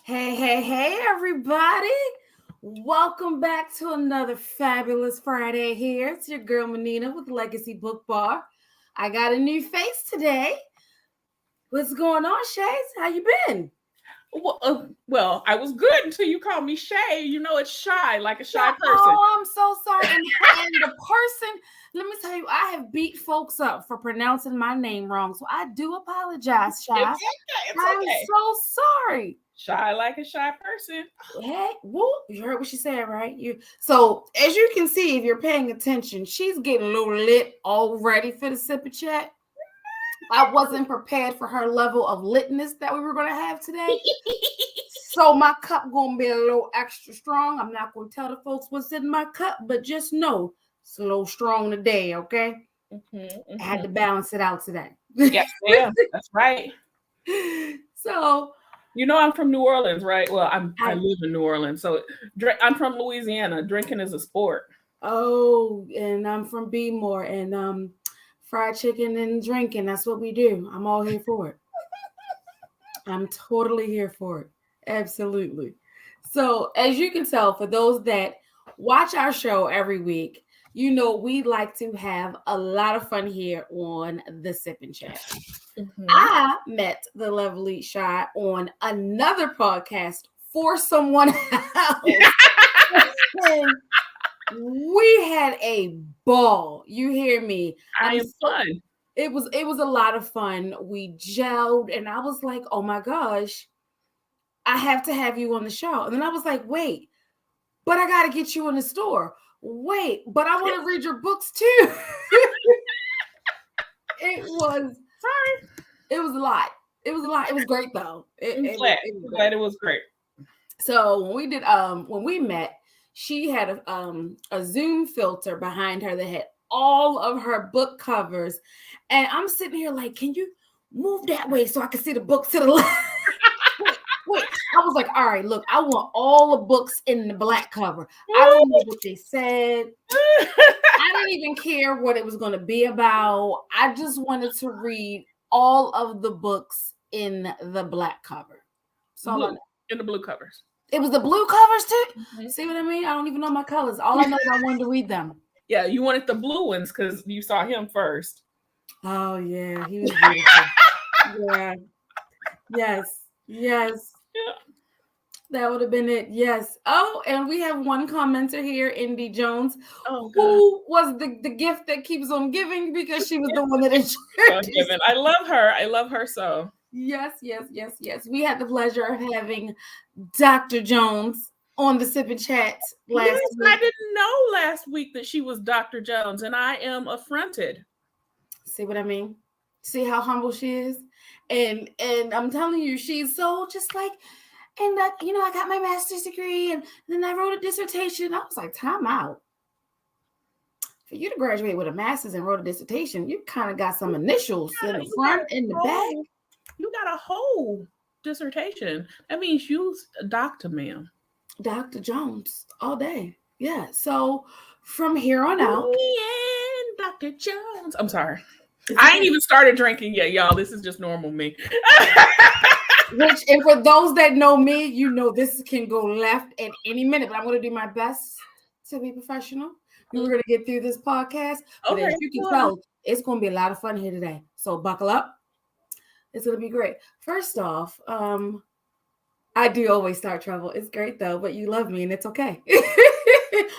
Hey, everybody. Welcome back to another fabulous Friday here. It's your girl, Manina, with Legacy Book Bar. I got a new face today. What's going on, Shays? How you been? Well, I was good until you called me Shay. You know, it's shy, like a shy Yeah, person. oh, I'm so sorry. And the person, let me tell you, I have beat folks up for pronouncing my name wrong. So I do apologize, Shy. It's okay. It's I'm okay. so sorry. Shy like a shy person. Hey, whoop, you heard what she said, right? So as you can see, if you're paying attention, she's getting a little lit already for the sip of chat. I wasn't prepared for her level of litness that we were gonna have today. So my cup gonna be a little extra strong. I'm not gonna tell the folks what's in my cup, but just know it's a little strong today, okay? I had to balance it out today. Yes, ma'am. That's right. So You know, I'm from New Orleans, right? Well, I I live in New Orleans, so I'm from Louisiana. Drinking is a sport. and I'm from More and fried chicken and drinking. That's what we do. I'm all here for it. I'm totally here for it. Absolutely. So, as you can tell, for those that watch our show every week, you know we like to have a lot of fun here on the Sip and Chat. I met the lovely Shy on another podcast for someone else. And we had a ball. You hear me? I am fun. It was a lot of fun. We gelled, and I was like, "Oh my gosh, I have to have you on the show." And then I was like, "Wait, but I got to get you in the store. Wait, but I want to read your books too." it was Sorry. it was a lot. It was a lot. It was great though. I'm glad. Glad it was great. So when we met, she had a Zoom filter behind her that had all of her book covers, and I'm sitting here like, can you move that way so I can see the books to the left? wait, I was like, all right, look, I want all the books in the black cover. I don't know what they said. I didn't even care what it was going to be about. I just wanted to read all of the books in the black cover. So in the blue covers. It was the blue covers too. See what I mean? I don't even know my colors. All I know is I wanted to read them. Yeah, you wanted the blue ones because you saw him first. Oh yeah, he was beautiful. Yeah. Yes. Yeah. That would have been it. Yes. Oh, and we have one commenter here, Indy Jones, who was the gift that keeps on giving because she was the one that introduced. I love her. I love her so. Yes. We had the pleasure of having Dr. Jones on the Sip and Chat last week. I didn't know last week that she was Dr. Jones, and I am affronted. See what I mean? See how humble she is? And I'm telling you, she's so just like, and I got my master's degree and then I wrote a dissertation. I was like, time out. For you to graduate with a master's and wrote a dissertation, you kind of got some initials in the front and the back. You got a whole dissertation. That means you a doctor, ma'am. Dr. Jones all day. Yeah. So from here on out. And Dr. Jones. I'm sorry. I ain't even started drinking yet, y'all. This is just normal me. And for those that know me, you know this can go left at any minute, but I'm going to do my best to be professional. We're going to get through this podcast. But as you can tell, it's going to be a lot of fun here today. So buckle up. It's going to be great. First off, I do always start trouble. It's great though, but you love me and it's okay.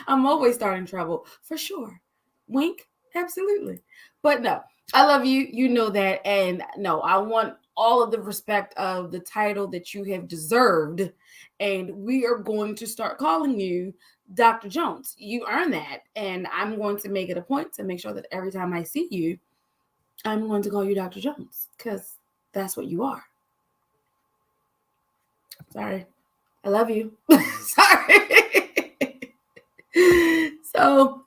I'm always starting trouble for sure. Wink. Absolutely. But no, I love you. You know that. And no, I want all of the respect of the title that you have deserved. And we are going to start calling you Dr. Jones. You earn that. And I'm going to make it a point to make sure that every time I see you, I'm going to call you Dr. Jones because that's what you are. Sorry. I love you. Sorry. So,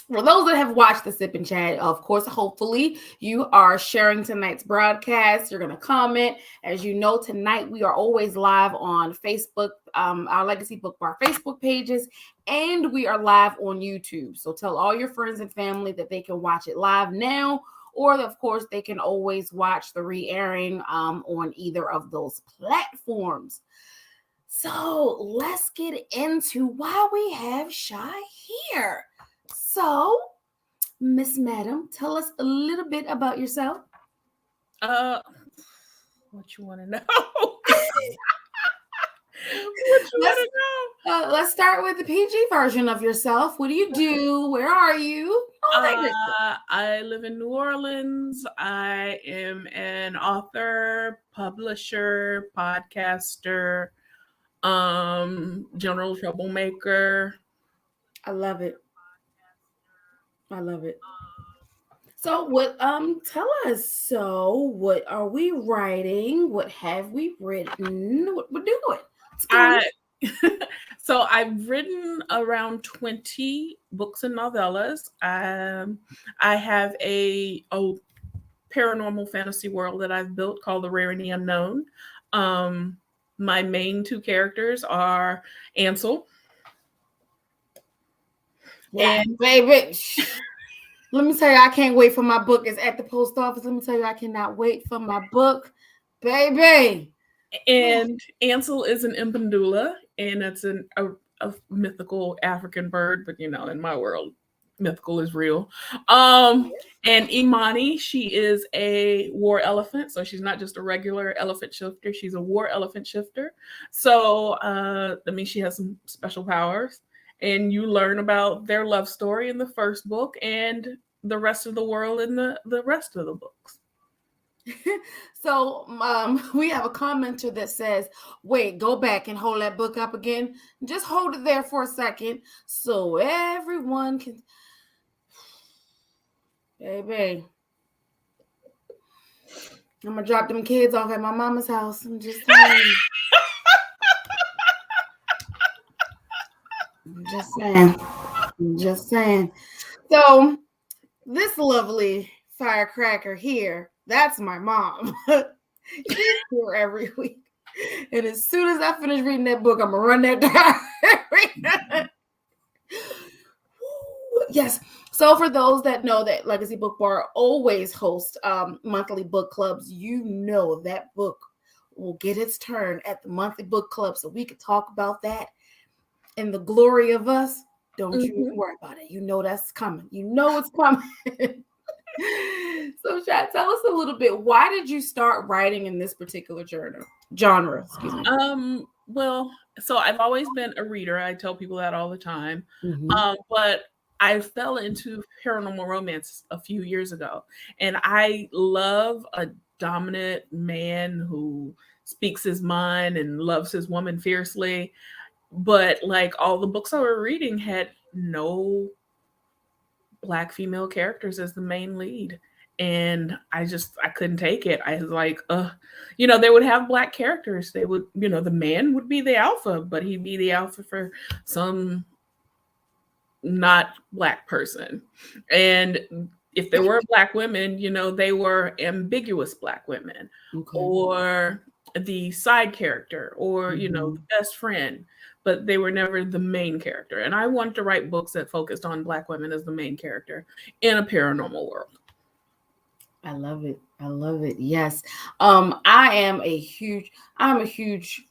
for those that have watched the Sip and Chat, of course, hopefully you are sharing tonight's broadcast. You're going to comment. As you know, tonight we are always live on Facebook, our Legacy Book Bar Facebook pages, and we are live on YouTube. So tell all your friends and family that they can watch it live now, or of course, they can always watch the re-airing on either of those platforms. So let's get into why we have Shai here. So, Miss Madam, tell us a little bit about yourself. What you want to know? What you want to know? Let's start with the PG version of yourself. What do you do? Where are you? I live in New Orleans. I am an author, publisher, podcaster, general troublemaker. I love it. So what tell us, so what are we writing? What have we written? What we're doing? So I've written around 20 books and novellas. I have a paranormal fantasy world that I've built called The Rare and the Unknown. My main two characters are Ansel. Yeah, baby. Let me tell you, I can't wait for my book. It's at the post office. Let me tell you, I cannot wait for my book, baby. And Ansel is an impandula, and it's a mythical African bird, but in my world, mythical is real. And Imani, she is a war elephant, so she's not just a regular elephant shifter, she's a war elephant shifter. So that means she has some special powers, and you learn about their love story in the first book and the rest of the world in the rest of the books. So we have a commenter that says, wait, go back and hold that book up again. Just hold it there for a second so everyone can. Baby, I'm gonna drop them kids off at my mama's house. I'm just saying. I'm just saying. So this lovely firecracker here, that's my mom. She's here every week. And as soon as I finish reading that book, I'm gonna run that down. Yes. So for those that know that Legacy BookBar always hosts monthly book clubs, that book will get its turn at the monthly book club, so we could talk about that and the glory of us. Don't you even worry about it. That's coming. It's coming. So, Shai, tell us a little bit. Why did you start writing in this particular genre? Excuse me. Well, so I've always been a reader. I tell people that all the time. But I fell into paranormal romance a few years ago, and I love a dominant man who speaks his mind and loves his woman fiercely. But like all the books I were reading had no Black female characters as the main lead. And I couldn't take it. I was like, they would have Black characters. They would, the man would be the alpha, but he'd be the alpha for some not Black person. And if there were Black women, they were ambiguous Black women, or the side character, or, the best friend, but they were never the main character. And I wanted to write books that focused on Black women as the main character in a paranormal world. I love it. Yes. I'm a huge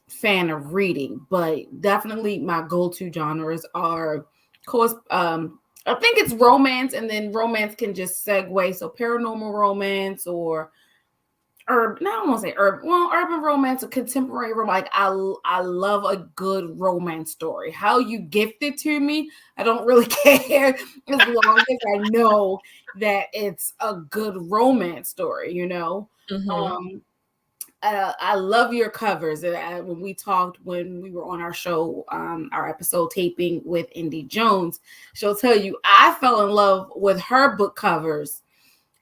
fan of reading, but definitely my go-to genres are, of course, I think it's romance, and then romance can just segue. So paranormal romance or urban romance or contemporary romance. Like I love a good romance story. How you gift it to me, I don't really care as long as I know that it's a good romance story, I love your covers. When we were on our show, our episode taping with Indy Jones, she'll tell you I fell in love with her book covers.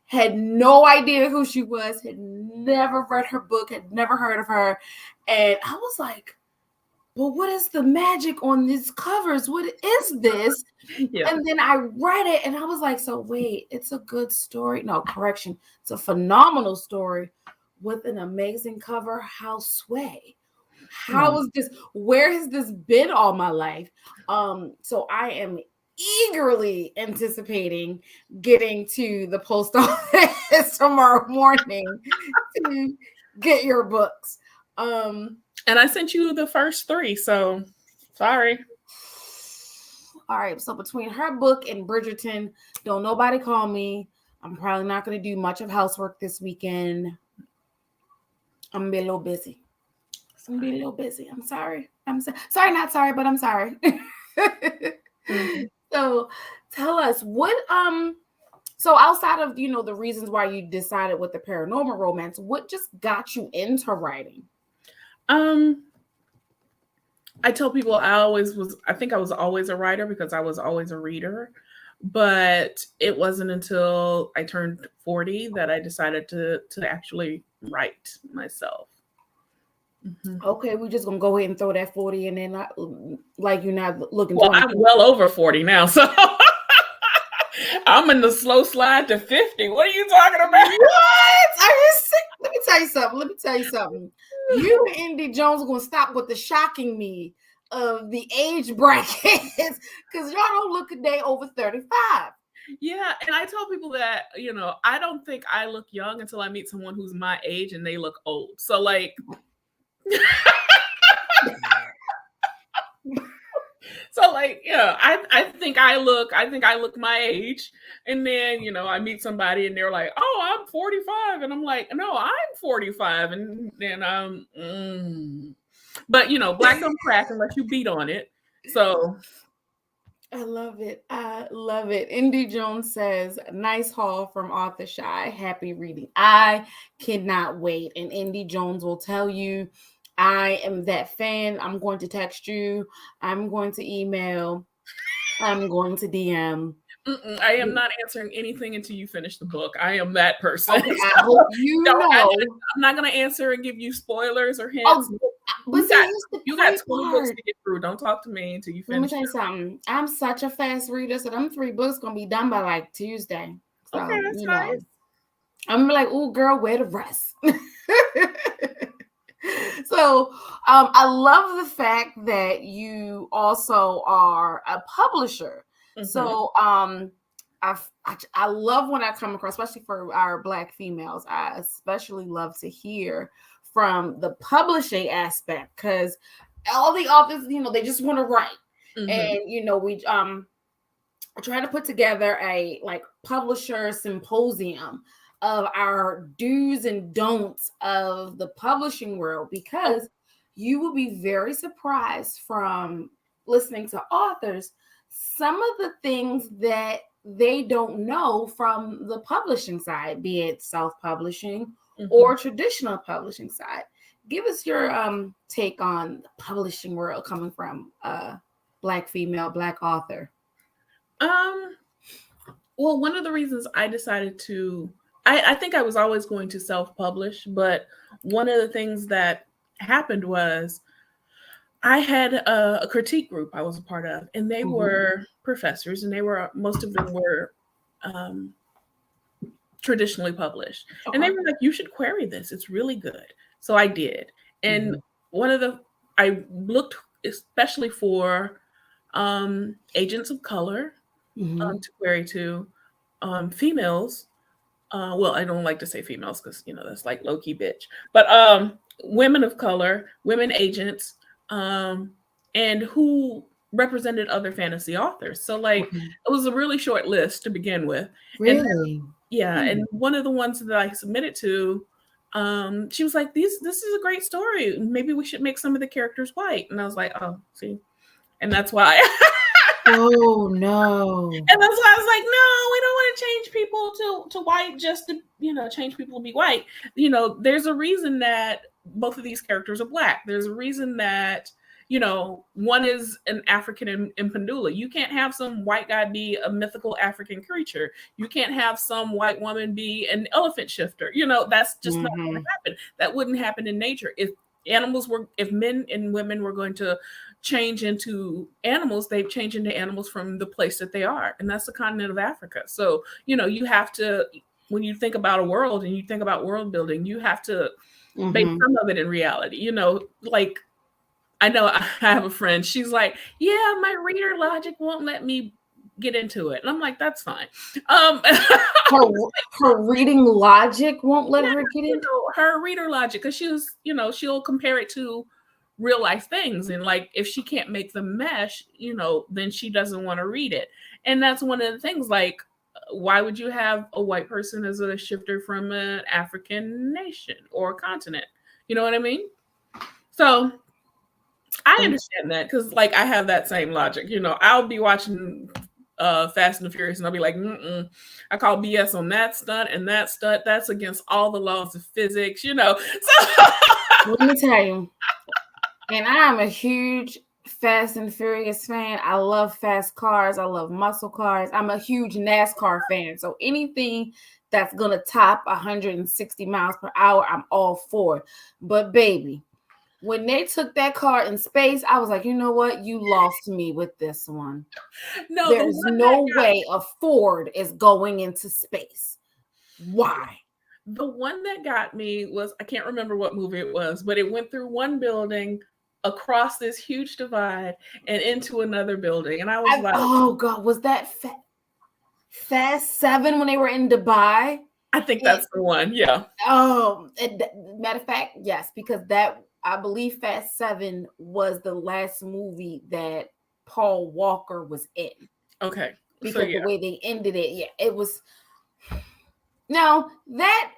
Had no idea who she was, had never read her book, had never heard of her. And I was like, well, what is the magic on these covers? What is this? Yeah. And then I read it and I was like, so wait, it's a good story. No, correction. It's a phenomenal story with an amazing cover. How sway? How is this? Where has this been all my life? So I am eagerly anticipating getting to the post office tomorrow morning to get your books. And I sent you the first 3, so sorry. All right, so between her book and Bridgerton, don't nobody call me. I'm probably not going to do much of housework this weekend. I'm going to be a little busy. I'm sorry. Sorry, not sorry, but I'm sorry. Mm-hmm. So tell us what, so outside of, the reasons why you decided with the paranormal romance, what just got you into writing? I tell people I think I was always a writer because I was always a reader, but it wasn't until I turned 40 that I decided to actually write myself. Mm-hmm. Okay, we're just gonna go ahead and throw that 40 and then like you're not looking. Well, I'm well over 40 now, so I'm in the slow slide to 50. What are you talking about? What? Are you sick? Let me tell you something. You and Indy Jones are gonna stop with the shocking me of the age brackets because y'all don't look a day over 35. Yeah, and I tell people that, I don't think I look young until I meet someone who's my age and they look old. So like I think I look my age, and then I meet somebody and they're like, oh, I'm 45, and I'm like, no, I'm 45, and then but black don't crack unless you beat on it. So I love it. Indy Jones says, nice haul from author Shai. Happy reading. I cannot wait. And Indy Jones will tell you, I am that fan. I'm going to text you. I'm going to email. I'm going to DM. I am not answering anything until you finish the book. I am that person. Okay, I hope you know. I'm not going to answer and give you spoilers or hints. Oh, but you got 20 books to get through. Don't talk to me until you finish. Let me tell you something. I'm such a fast reader, so them 3 books going to be done by like Tuesday. So, okay, that's nice. I'm like, oh, girl, where the rest? So I love the fact that you also are a publisher. Mm-hmm. So I love when I come across, especially for our Black females, I especially love to hear from the publishing aspect, because all the authors, they just want to write. Mm-hmm. And we try to put together a publisher symposium of our do's and don'ts of the publishing world, because you will be very surprised from listening to authors, some of the things that they don't know from the publishing side, be it self-publishing mm-hmm. or traditional publishing side. Give us your take on the publishing world coming from a Black female, Black author. Well, one of the reasons I decided to I think I was always going to self-publish, but one of the things that happened was I had a critique group I was a part of, and they mm-hmm. were professors, and most of them were traditionally published. Uh-huh. And they were like, you should query this. It's really good. So I did. And mm-hmm. I looked especially for agents of color mm-hmm. To query to, females. Well, I don't like to say females because, that's like low-key bitch. But women of color, women agents, and who represented other fantasy authors. So it was a really short list to begin with. Really? And then, yeah. And one of the ones that I submitted to, she was like, this is a great story. Maybe we should make some of the characters white. And I was like, oh, see. And that's why. Oh no. And that's why I was like, no, we don't want to change people to white just to, change people to be white. There's a reason that both of these characters are Black. There's a reason that, one is an African in Pandula. You can't have some white guy be a mythical African creature. You can't have some white woman be an elephant shifter. That's just mm-hmm. not going to happen. That wouldn't happen in nature. If men and women were going to change into animals, they change into animals from the place that they are. And that's the continent of Africa. So, you have to, when you think about a world and you think about world building, you have to mm-hmm. base some of it in reality. I know I have a friend, she's like, yeah, my reader logic won't let me get into it. And I'm like, that's fine. Her reading logic won't let her get into her reader logic, because she was, she'll compare it to real life things. And like, if she can't make the mesh, then she doesn't want to read it. And that's one of the things, like, why would you have a white person as a shifter from an African nation or continent? You know what I mean? So I understand that, because like I have that same logic. I'll be watching Fast and the Furious, and I'll be like, I call BS on that stunt and that stunt. That's against all the laws of physics, So let me tell you, and I'm a huge Fast and Furious fan. I love fast cars. I love muscle cars. I'm a huge NASCAR fan. So anything that's going to top 160 miles per hour, I'm all for. But baby, when they took that car in space, I was like, you know what? You lost me with this one. No, there's no way a Ford is going into space. Why? The one that got me was, I can't remember what movie it was, but it went through one building, across this huge divide, and into another building. And I was like, oh God, was that Fast 7 when they were in Dubai? I think that's the one. Yeah. Oh, matter of fact, yes, because that, I believe Fast 7 was the last movie that Paul Walker was in. Okay. Because the way they ended it, it was. Now, that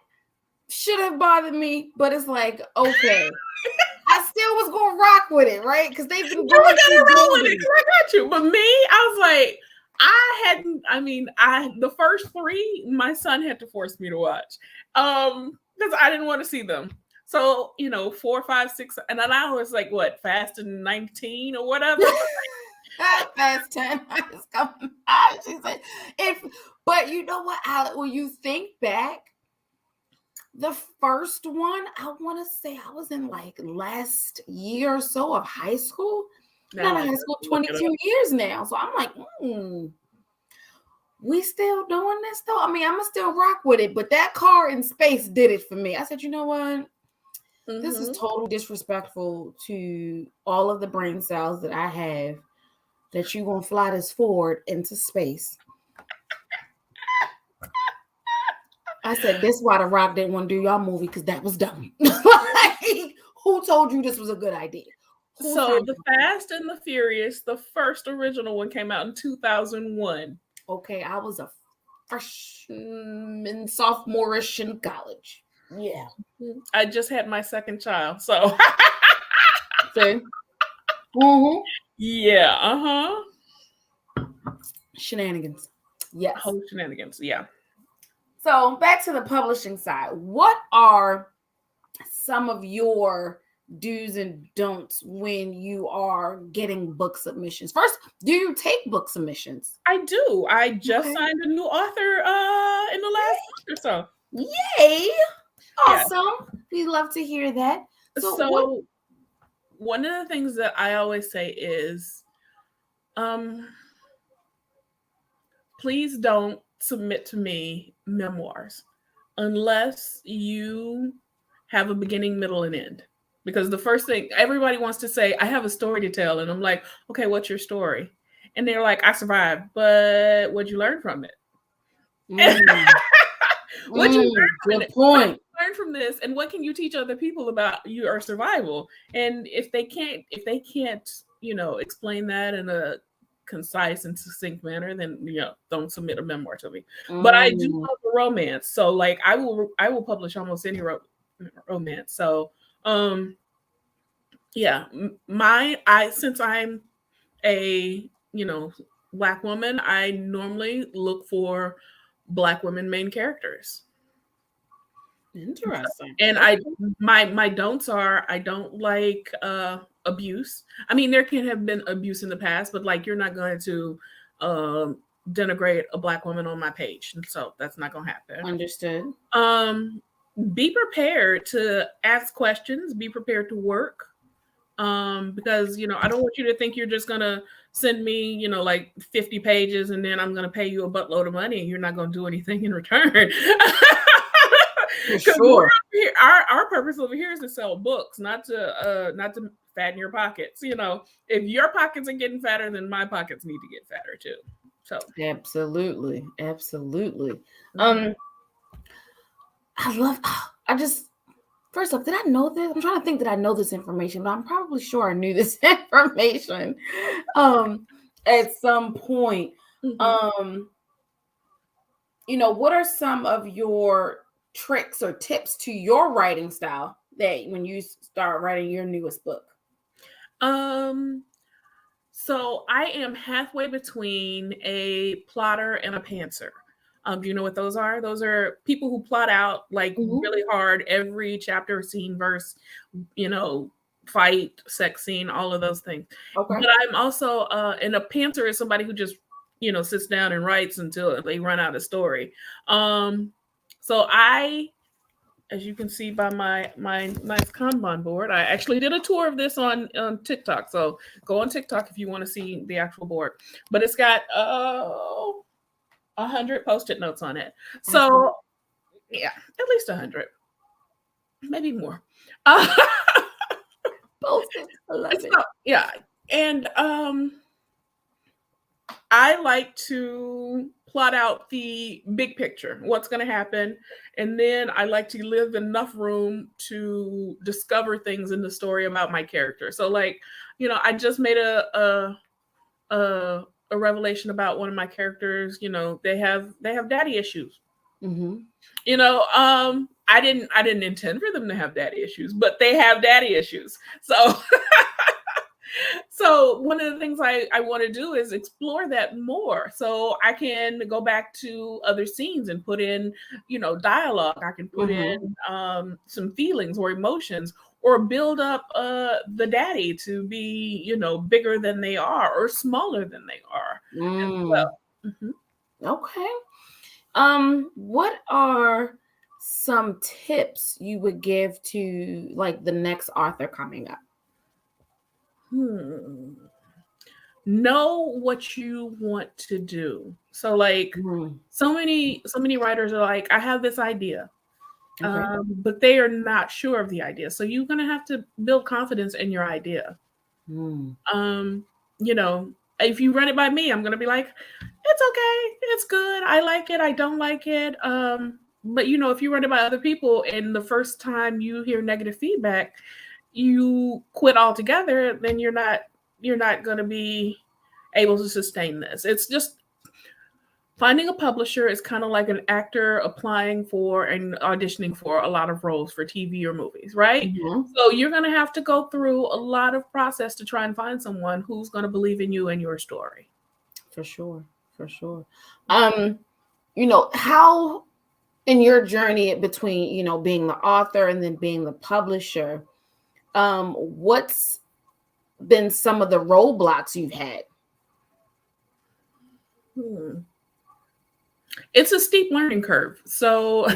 should have bothered me, but it's like, okay. I still was going to rock with it, right? Because they've been going to roll with it. I got you. But me, I was like, the first 3, my son had to force me to watch, because I didn't want to see them. So, 4, 5, 6, and then I was like, what, Fast and 19 or whatever? Fast 10 is coming out. She said, but you know what, Alex, when you think back, the first one, I want to say I was in like last year or so of high school. Not in high school, 22 years now. So I'm like, we still doing this though? I mean, I'm going to still rock with it, but that car in space did it for me. I said, you know what? This is totally disrespectful to all of the brain cells that I have, that you're going to fly this Ford into space. I said, this is why The Rock didn't want to do y'all movie, because that was dumb. Like, who told you this was a good idea? So the Fast and the Furious, the first original one, came out in 2001. Okay, I was a freshman, sophomore-ish in college. Yeah. I just had my second child, so. See? Yeah, Shenanigans. Yes. Whole shenanigans, yeah. So back to the publishing side. What are some of your do's and don'ts when you are getting book submissions? First, do you take book submissions? I do. I just signed a new author in the last month or so. Yay! Awesome. Yeah. We love to hear that. So one of the things that I always say is, please don't submit to me memoirs unless you have a beginning, middle, and end. Because the first thing everybody wants to say, I have a story to tell. And I'm like, okay, what's your story? And they're like, I survived, but what'd you learn from it? What'd you learn from it? Point. Learn from this, and what can you teach other people about your survival? And if they can't, explain that in a concise and succinct manner, then don't submit a memoir to me. But I do love a romance, so like I will publish almost any romance. So since I'm a Black woman, I normally look for Black women main characters. Interesting. And my don'ts are, I don't like abuse. I mean, there can have been abuse in the past, but like, you're not going to denigrate a Black woman on my page, and so that's not going to happen. Understood. Be prepared to ask questions. Be prepared to work, because I don't want you to think you're just gonna send me like 50 pages and then I'm gonna pay you a buttload of money and you're not gonna do anything in return. Sure. Our purpose over here is to sell books, not to fatten your pockets. If your pockets are getting fatter, then my pockets need to get fatter too. So absolutely. First off, did I know this? I'm trying to think that I know this information, but I'm probably sure I knew this information at some point. Mm-hmm. What are some of your tricks or tips to your writing style that when you start writing your newest book? So I am halfway between a plotter and a pantser. Do you know what those are? Those are people who plot out like really hard every chapter, scene, verse, fight, sex scene, all of those things. Okay. But I'm also, and a pantser is somebody who just, sits down and writes until they run out of story. So as you can see by my nice Kanban board, I actually did a tour of this on TikTok. So go on TikTok if you want to see the actual board. But it's got 100 Post-it notes on it. So yeah, at least 100, maybe more. Post-it, I love it. Yeah, and I like to plot out the big picture, what's going to happen. And then I like to leave enough room to discover things in the story about my character. So like, I just made a revelation about one of my characters. They have daddy issues. Mm-hmm. I didn't intend for them to have daddy issues, but they have daddy issues. So one of the things I want to do is explore that more, so I can go back to other scenes and put in, dialogue. I can put in some feelings or emotions, or build up the daddy to be, bigger than they are or smaller than they are. Well, Okay. What are some tips you would give to like the next author coming up? Know what you want to do. So like so many writers are like, I have this idea, but they are not sure of the idea. So you're gonna have to build confidence in your idea. If you run it by me, I'm gonna be like, it's okay, it's good, I like it, I don't like it. But if you run it by other people and the first time you hear negative feedback, you quit altogether, then you're not going to be able to sustain this. It's just finding a publisher is kind of like an actor applying for and auditioning for a lot of roles for TV or movies, right? So you're going to have to go through a lot of process to try and find someone who's going to believe in you and your story. For sure. How in your journey between, being the author and then being the publisher, what's been some of the roadblocks you've had? It's a steep learning curve. So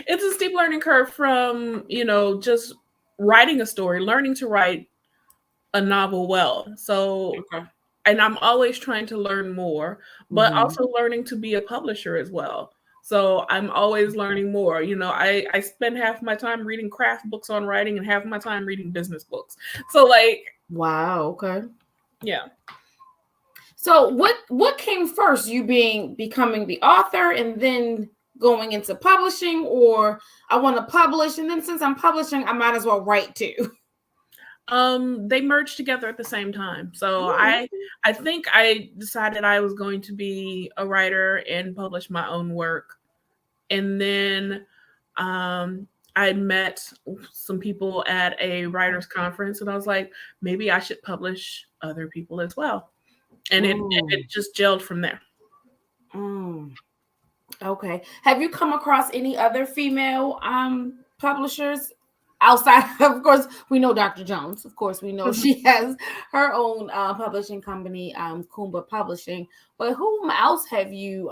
it's a steep learning curve from, just writing a story, learning to write a novel well. So, and I'm always trying to learn more, but also learning to be a publisher as well. So I'm always learning more. I spend half my time reading craft books on writing and half my time reading business books. So like, wow. Okay. Yeah. So what came first? You becoming the author and then going into publishing, or I want to publish and then since I'm publishing, I might as well write too? They merged together at the same time. So I think I decided I was going to be a writer and publish my own work. And then I met some people at a writers conference and I was like, maybe I should publish other people as well. And it just gelled from there. Okay. Have you come across any other female publishers outside? Of course, we know Dr. Jones. Of course, we know she has her own publishing company, Kumba Publishing. But whom else have you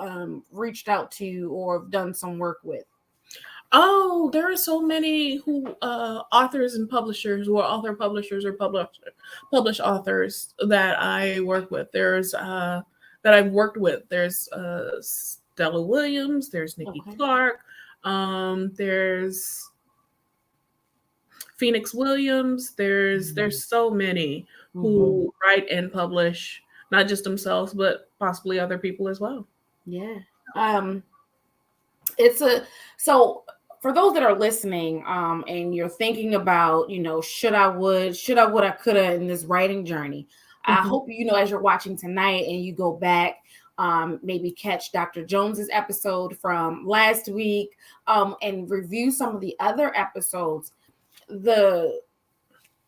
reached out to or done some work with? Oh, there are so many authors and publishers who are author publishers or published authors that I work with. There's that I've worked with. There's Stella Williams. There's Nikki Clark. There's Phoenix Williams. There's so many who write and publish not just themselves but possibly other people as well. Yeah. So for those that are listening, and you're thinking about, should I, would I, coulda in this writing journey, I hope, as you're watching tonight and you go back, maybe catch Dr. Jones's episode from last week, and review some of the other episodes. The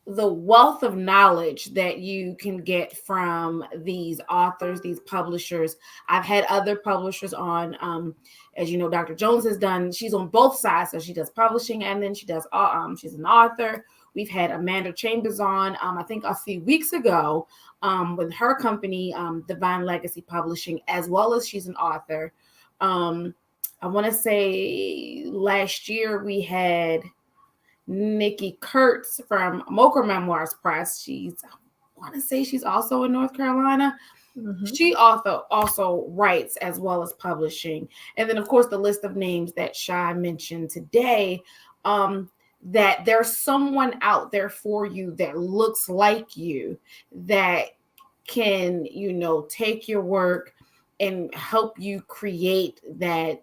wealth of knowledge that you can get from these authors, these publishers. I've had other publishers on, as you know, Dr. Jones has done. She's on both sides, so she does publishing and then she does. She's an author. We've had Amanda Chambers on, I think a few weeks ago, with her company, Divine Legacy Publishing, as well as she's an author. I want to say last year we had Nikki Kurtz from Mocha Memoirs Press. I want to say she's also in North Carolina. She also writes as well as publishing. And then, of course, the list of names that Shai mentioned today, that there's someone out there for you that looks like you, that can, take your work and help you create that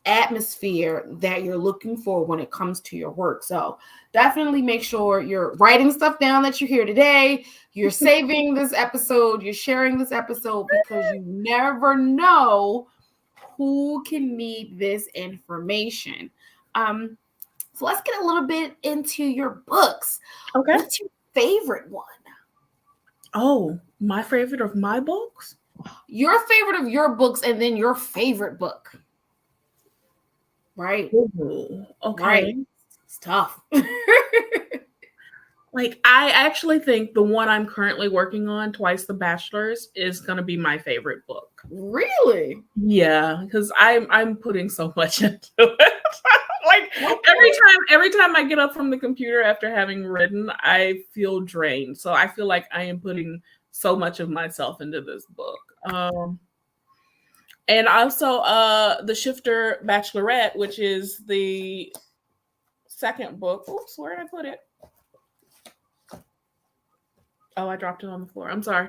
atmosphere that you're looking for when it comes to your work. So definitely make sure you're writing stuff down that you hear today. You're saving this episode. You're sharing this episode, because you never know who can need this information. So let's get a little bit into your books. Okay. What's your favorite one? Oh, my favorite of my books? Your favorite of your books, and then your favorite book. Right. Ooh, okay. Right. It's tough. Like, I actually think the one I'm currently working on, Twice the Bachelors, is going to be my favorite book. Really? Yeah, because I'm putting so much into it. Like, every time I get up from the computer after having written, I feel drained. So I feel like I am putting so much of myself into this book. And also The Shifter Bachelorette, which is the second book. Oops, where did I put it? Oh, I dropped it on the floor. I'm sorry.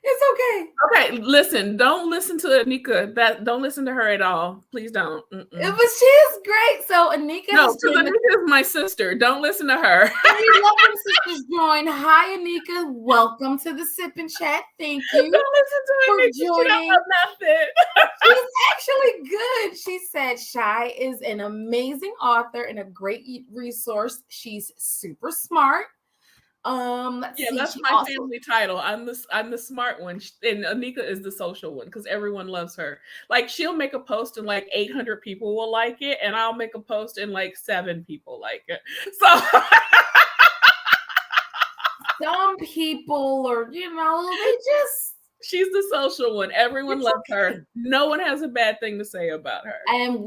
It's okay. Okay, listen. Don't listen to Anika. Don't listen to her at all. Please don't. But she's great. So Anika. No, because Anika is my sister. Don't listen to her. We love when sisters join. Hi, Anika. Welcome to the Sip and Chat. Thank you. Don't listen to for Anika. joining. She don't know nothing. She's actually good. She said Shai is an amazing author and a great resource. She's super smart. That's my family title. I'm the smart one, and Anika is the social one, because everyone loves her. Like, she'll make a post and like 800 people will like it, and I'll make a post and like 7 people like it. So some people are, they just. She's the social one. Everyone loves her. No one has a bad thing to say about her. And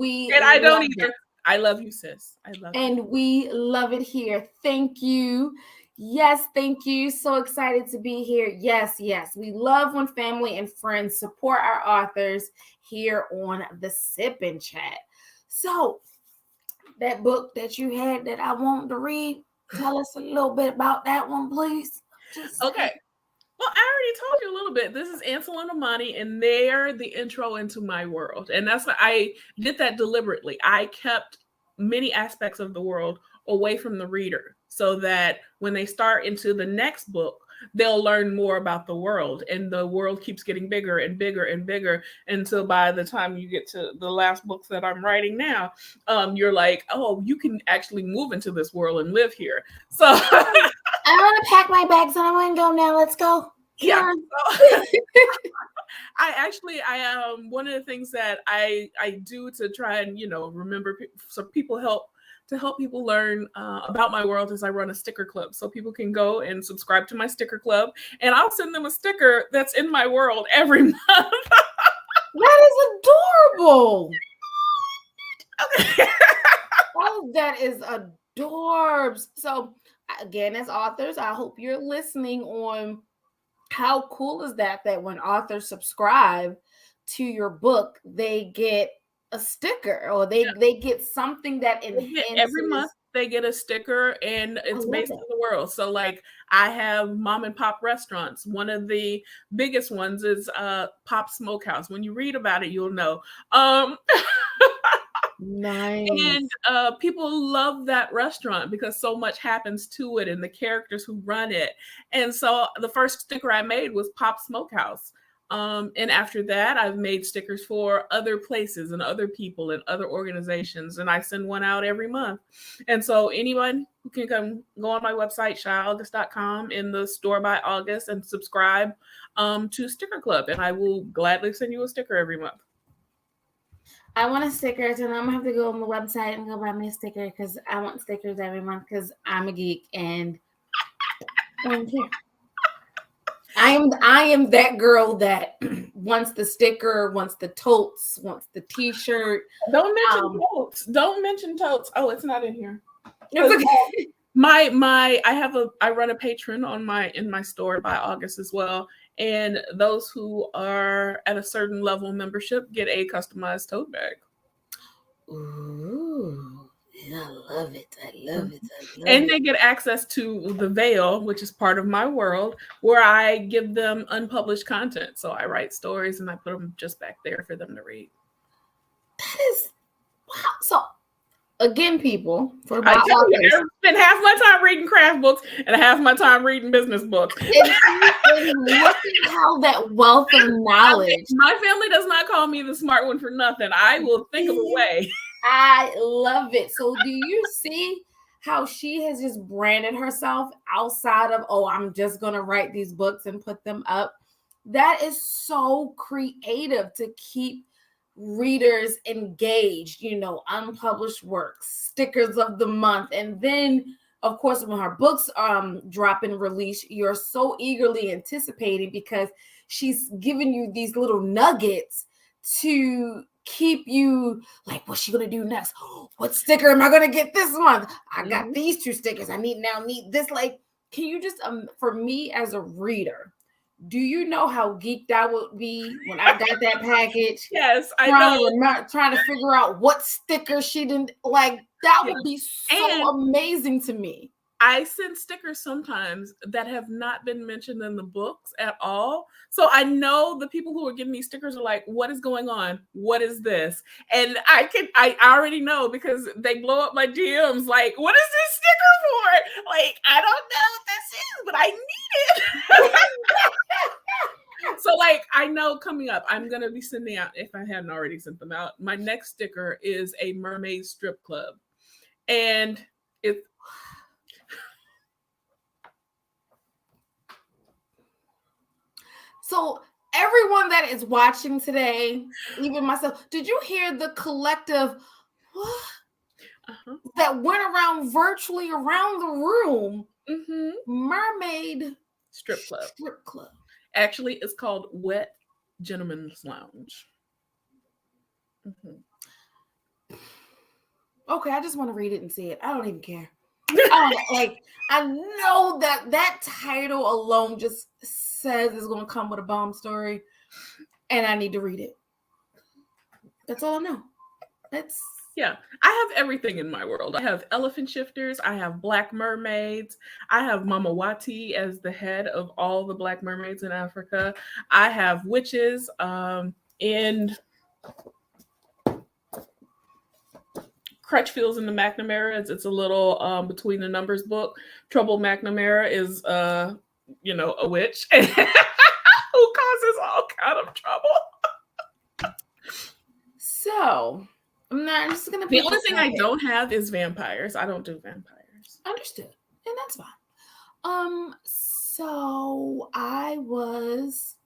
I don't either. I love you, sis. I love you. And we love it here. Thank you. Yes, thank you. So excited to be here. Yes. We love when family and friends support our authors here on the Sip and Chat. So that book that you had that I wanted to read, tell us a little bit about that one, please. Okay. Well, I already told you a little bit. This is Ansel and Amani, and they're the intro into my world. And that's why I did that deliberately. I kept many aspects of the world away from the reader, so that when they start into the next book, they'll learn more about the world, and the world keeps getting bigger and bigger and bigger until by the time you get to the last books that I'm writing now, you're like, oh, you can actually move into this world and live here. So I want to pack my bags and I want to go now. Let's go. Yeah. I one of the things that I do to try and remember, so people help people learn about my world, is I run a sticker club, so people can go and subscribe to my sticker club, and I'll send them a sticker that's in my world every month. That is adorable. Okay. Oh, that is adorbs. So again, as authors, I hope you're listening on how cool is that when authors subscribe to your book, they get a sticker, or they get something that enhances. Every month they get a sticker, and it's based on the world. So like, I have mom and pop restaurants. One of the biggest ones is Pop Smokehouse. When you read about it, you'll know. Nice. And people love that restaurant because so much happens to it and the characters who run it. And so the first sticker I made was Pop Smokehouse. And after that, I've made stickers for other places and other people and other organizations. And I send one out every month. And so anyone who can go on my website, shaiaugust.com, in the store by August, and subscribe to Sticker Club. And I will gladly send you a sticker every month. I want a sticker, so I'm gonna have to go on the website and go buy me a sticker because I want stickers every month because I'm a geek and I don't care. I am that girl that wants the sticker, wants the totes, wants the T-shirt. Don't mention totes. Don't mention totes. Oh, it's not in here. It's okay. I run a Patreon in my store by August as well. And those who are at a certain level of membership get a customized tote bag. Ooh, I love it. And they get access to the Veil, which is part of my world, where I give them unpublished content. So I write stories and I put them just back there for them to read. That is wow. So again, people, for I spend half my time reading craft books and half my time reading business books. And look at how that wealth of knowledge. My family does not call me the smart one for nothing. I will think of a way. I love it. So do you see how she has just branded herself outside of, oh, I'm just going to write these books and put them up? That is so creative to keep readers engaged, unpublished works, stickers of the month. And then, of course, when her books drop and release, you're so eagerly anticipating because she's giving you these little nuggets to keep you like, what's she gonna do next? What sticker am I gonna get this month? I got these 2 stickers. I need this. Like, can you just for me as a reader, do you know how geeked I would be when I got that package? Yes, I know. Trying to figure out what sticker she didn't like. That would be so amazing to me. I send stickers sometimes that have not been mentioned in the books at all. So I know the people who are giving me stickers are like, what is going on? What is this? And I already know because they blow up my DMs like, what is this sticker for? Like, I don't know what this is, but I need it. So like, I know coming up, I'm going to be sending out, if I hadn't already sent them out, my next sticker is a mermaid strip club. And it's, so everyone that is watching today, even myself, did you hear the collective that went around virtually around the room? Mermaid strip club. Actually, it's called Wet Gentleman's Lounge. Okay, I just want to read it and see it. I don't even care. I know that title alone just says it's going to come with a bomb story, and I need to read it. That's all I know. Yeah, I have everything in my world. I have elephant shifters. I have black mermaids. I have Mama Wati as the head of all the black mermaids in Africa. I have witches and Crutchfield's in the McNamara. It's a little between the numbers book. Trouble McNamara is a witch who causes all kind of trouble. So I'm just gonna. The only thing I don't have is vampires. I don't do vampires. Understood, and that's fine. So I was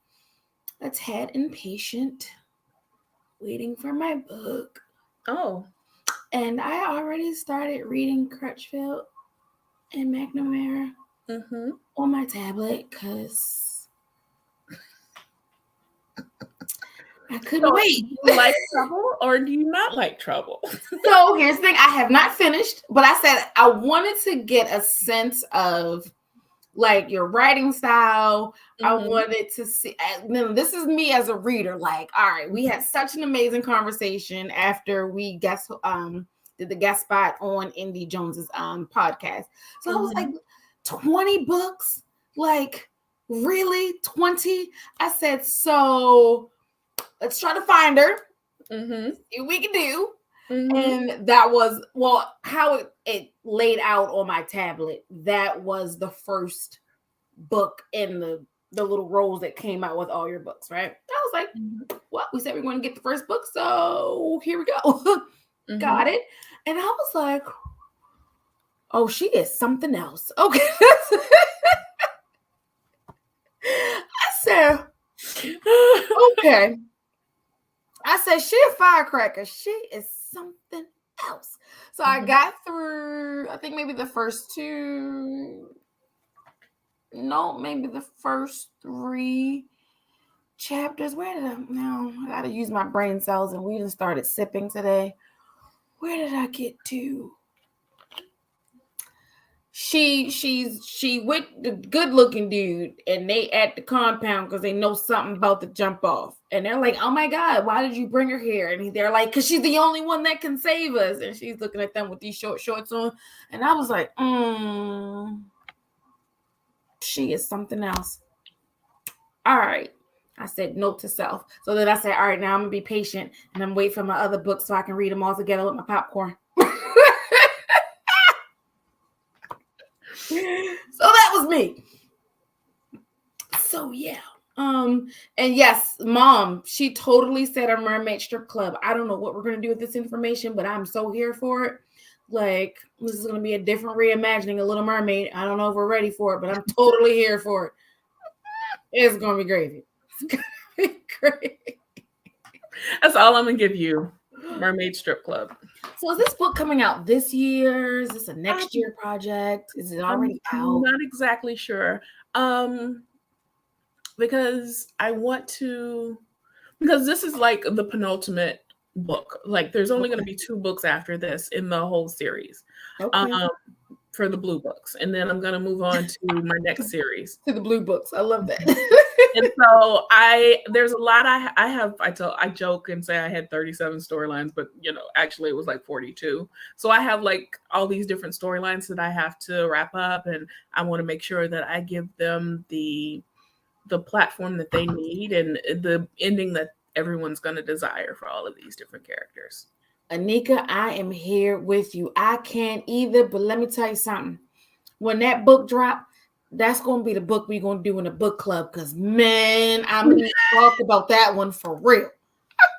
a tad impatient, waiting for my book. Oh. And I already started reading Crutchfield and McNamara on my tablet because I couldn't wait. Do you like trouble or do you not like trouble? So here's the thing. I have not finished, but I said I wanted to get a sense of like your writing style. I wanted to see. This is me as a reader. Like, all right, we had such an amazing conversation after we did the guest spot on Indy Jones's podcast. So I was like, 20 books? Like, really? 20? I said, so let's try to find her. See what we can do. And that was, well, how it laid out on my tablet. That was the first book in the little rolls that came out with all your books, right? I was like, well, we said we are going to get the first book, so here we go. Got it. And I was like, oh, she is something else. Okay. I said, okay. I said, she a firecracker. She is something else. So I got through, I think maybe the first maybe the first 3 chapters. Where did I got to use my brain cells, and we just started sipping today. Where did I get to? She with the good looking dude, and they at the compound because they know something about to jump off, and they're like, oh my God, why did you bring her here? And they're like, because she's the only one that can save us. And she's looking at them with these short shorts on, and I was like, she is something else. All right. I said note to self. So then I said, all right, now I'm gonna be patient and I'm wait for my other books so I can read them all together with my popcorn. So that was me. So yeah. And yes, Mom, she totally said a mermaid strip club. I don't know what we're gonna do with this information, but I'm so here for it. Like, this is gonna be a different reimagining of Little Mermaid. I don't know if we're ready for it, but I'm totally here for it. It's gonna be gravy. It's gonna be great. That's all I'm gonna give you. Mermaid Strip Club. So is this book coming out this year? Is this a next year project? Is it already out? I'm not exactly sure. Because I want to, because this is like the penultimate book. Like there's only going to be 2 books after this in the whole series. For the blue books, and then I'm going to move on to my next series. To the blue books. I love that. And so there's a lot I joke and say I had 37 storylines, but actually it was like 42. So I have like all these different storylines that I have to wrap up, and I want to make sure that I give them the platform that they need and the ending that everyone's going to desire for all of these different characters. Anika, I am here with you. I can't either, but let me tell you something. When that book drop, that's going to be the book we're going to do in a book club, because, man, I'm going to talk about that one for real.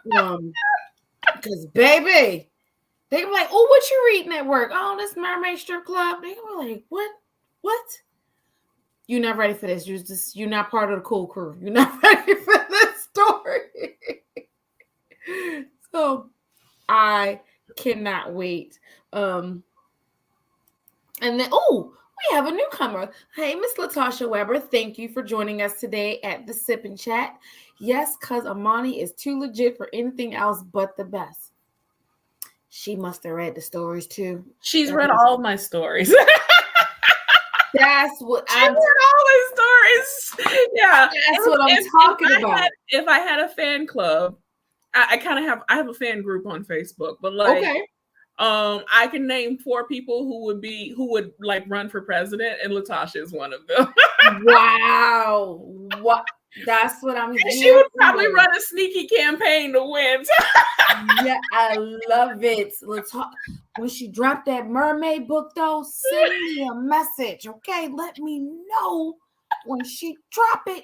Because, baby, they were like, oh, what you reading at work? Oh, this Mermaid Strip Club. They were like, what? You're not ready for this. You're not part of the cool crew. You're not ready for this story. So I cannot wait. And then, we have a newcomer. Hey, Miss Latasha Weber, thank you for joining us today at the Sip and Chat. Yes, because Amani is too legit for anything else but the best. She must have read the stories too. She's read all my stories. That's what I read all my stories. Yeah, that's what I'm talking about. If I had a fan club, I have a fan group on Facebook, but like, okay. I can name 4 people who would like run for president, and Latasha is one of them. Wow. What? That's what I'm hearing. She would probably run a sneaky campaign to win. Yeah, I love it. When she dropped that mermaid book, though, send me a message, okay? Let me know when she drop it,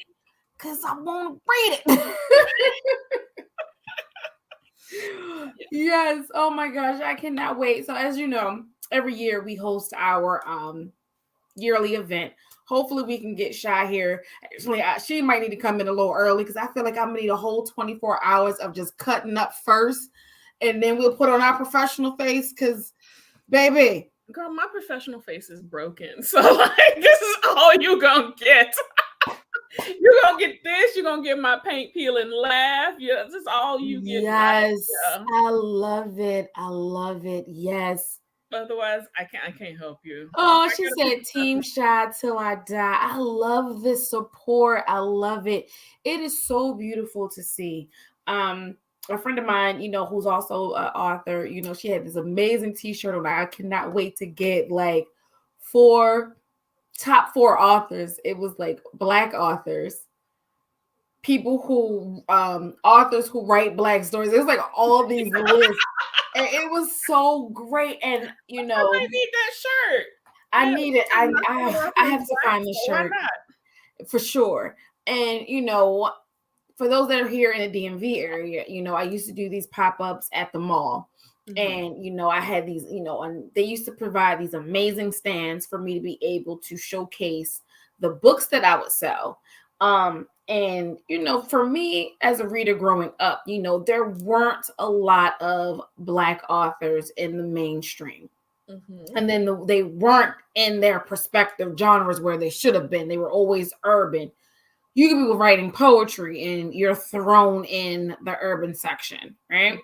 because I want to read it. Yes. Oh my gosh, I cannot wait. So as you know, every year we host our yearly event. Hopefully we can get Shai here. Actually, she might need to come in a little early, because I feel like I'm gonna need a whole 24 hours of just cutting up first, and then we'll put on our professional face, because baby, girl, my professional face is broken. So like, this is all you gonna get. You're gonna get this. You're gonna get my paint peel and laugh. Yeah, this is all you get. Yes, yeah. I love it. I love it. Yes. Otherwise, I can't help you. Oh, she said, "Team Shai till I die." I love this support. I love it. It is so beautiful to see. A friend of mine, who's also an author, she had this amazing T-shirt on. I cannot wait to get like 4 top 4 authors. It was like Black authors, people who authors who write Black stories. There's like all these lists. And it was so great. And you know, I need that shirt. I need it. I have to find the shirt for sure. And you know, for those that are here in the DMV area, you know, I used to do these pop-ups at the mall. And you know, I had these, you know, and they used to provide these amazing stands for me to be able to showcase the books that I would sell. And you know, for me as a reader growing up, you know, there weren't a lot of Black authors in the mainstream. And then they weren't in their prospective genres where they should have been. They were always urban. You could be writing poetry and you're thrown in the urban section, right?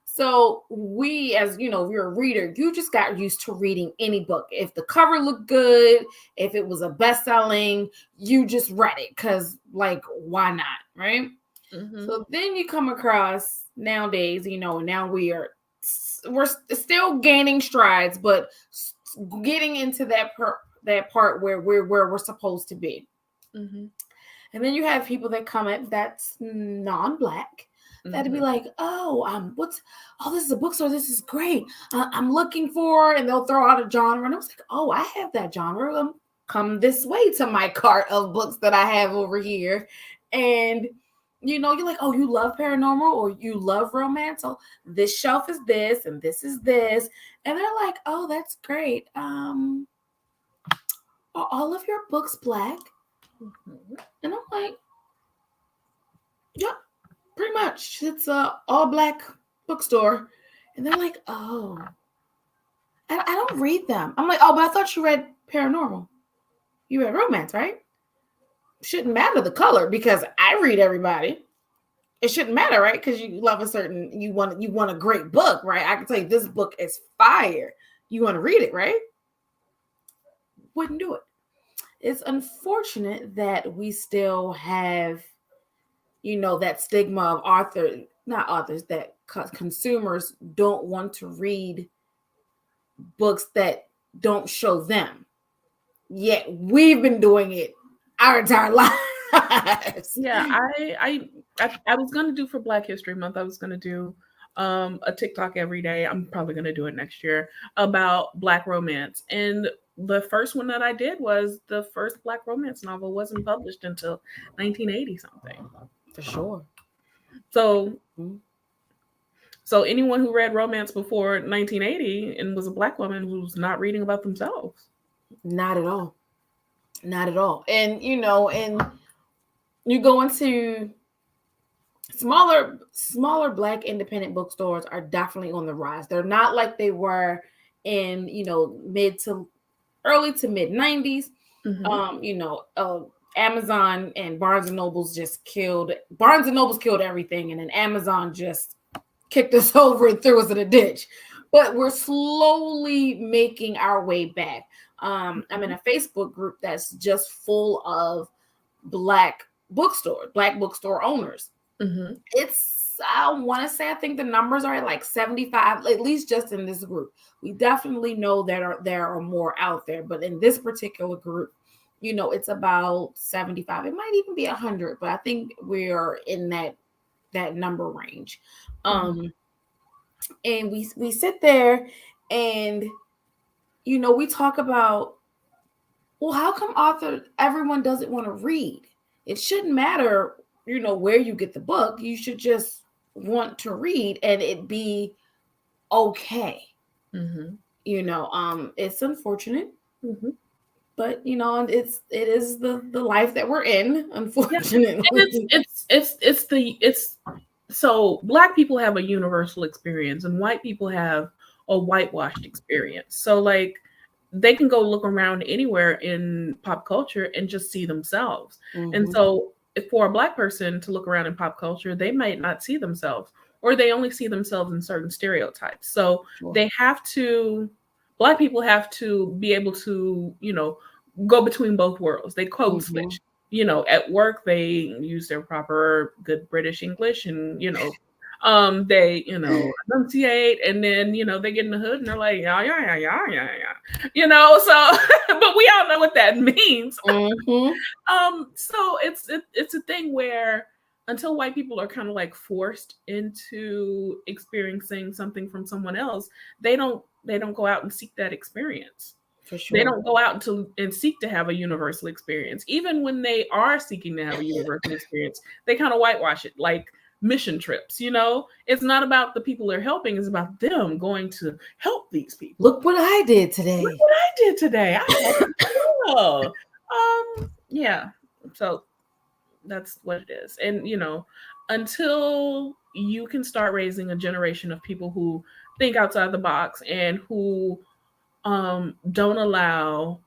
So we, as you know, if you're a reader, you just got used to reading any book. If the cover looked good, if it was a best-selling, you just read it because, like, why not, right? So then you come across nowadays, you know, now we're still gaining strides, but getting into that part where we're supposed to be. And then you have people that come at that's non-Black. That'd be like, this is a bookstore. This is great. I'm looking for, and they'll throw out a genre. And I was like, oh, I have that genre. Come this way to my cart of books that I have over here. And, you know, you're like, oh, you love paranormal or you love romance. So this shelf is this and this is this. And they're like, oh, that's great. Are all of your books Black? And I'm like, yep. Pretty much. It's a all-Black bookstore. And they're like, oh. I don't read them. I'm like, oh, but I thought you read paranormal. You read romance, right? Shouldn't matter the color because I read everybody. It shouldn't matter, right? Because you love you want a great book, right? I can tell you this book is fire. You want to read it, right? Wouldn't do it. It's unfortunate that we still have, you know, that stigma of that consumers don't want to read books that don't show them. Yet we've been doing it our entire lives. Yeah, I was gonna do for Black History Month. I was gonna do a TikTok every day. I'm probably gonna do it next year about Black romance. And the first one that I did was the first Black romance novel wasn't published until 1980 something. For sure. So anyone who read romance before 1980 and was a Black woman who's not reading about themselves. Not at all. Not at all. And, you know, and you go into smaller Black independent bookstores are definitely on the rise. They're not like they were in, you know, early to mid 90s. You know, Amazon and Barnes and Nobles killed everything, and then Amazon just kicked us over and threw us in a ditch. But we're slowly making our way back. I'm in a Facebook group that's just full of Black bookstore owners. I want to say, I think the numbers are like 75, at least just in this group. We definitely know that there are more out there, but in this particular group, you know, it's about 75. It might even be 100, but I think we're in that number range. And we sit there and, you know, we talk about, well, how come everyone doesn't want to read? It shouldn't matter, you know, where you get the book. You should just want to read and it be okay. You know, it's unfortunate. But you know, it is the life that we're in, unfortunately. It's so Black people have a universal experience and white people have a whitewashed experience. So like they can go look around anywhere in pop culture and just see themselves. And so if for a Black person to look around in pop culture, they might not see themselves, or they only see themselves in certain stereotypes. So Black people have to be able to, you know, go between both worlds. They code switch. You know, at work they use their proper good British English, and you know, They, enunciate, and then, they get in the hood and they're like, yeah, yeah, yeah, yeah, yeah, yeah. So, but we all know what that means. So it's a thing where until white people are kind of like forced into experiencing something from someone else, they don't go out and seek that experience. For sure. They don't go out and seek to have a universal experience. Even when they are seeking to have a universal experience, they kind of whitewash it like mission trips. It's not about the people they're helping, it's about them going to help these people. Look what I did today. I helped yeah. So that's what it is. And until you can start raising a generation of people who think outside the box and who don't allow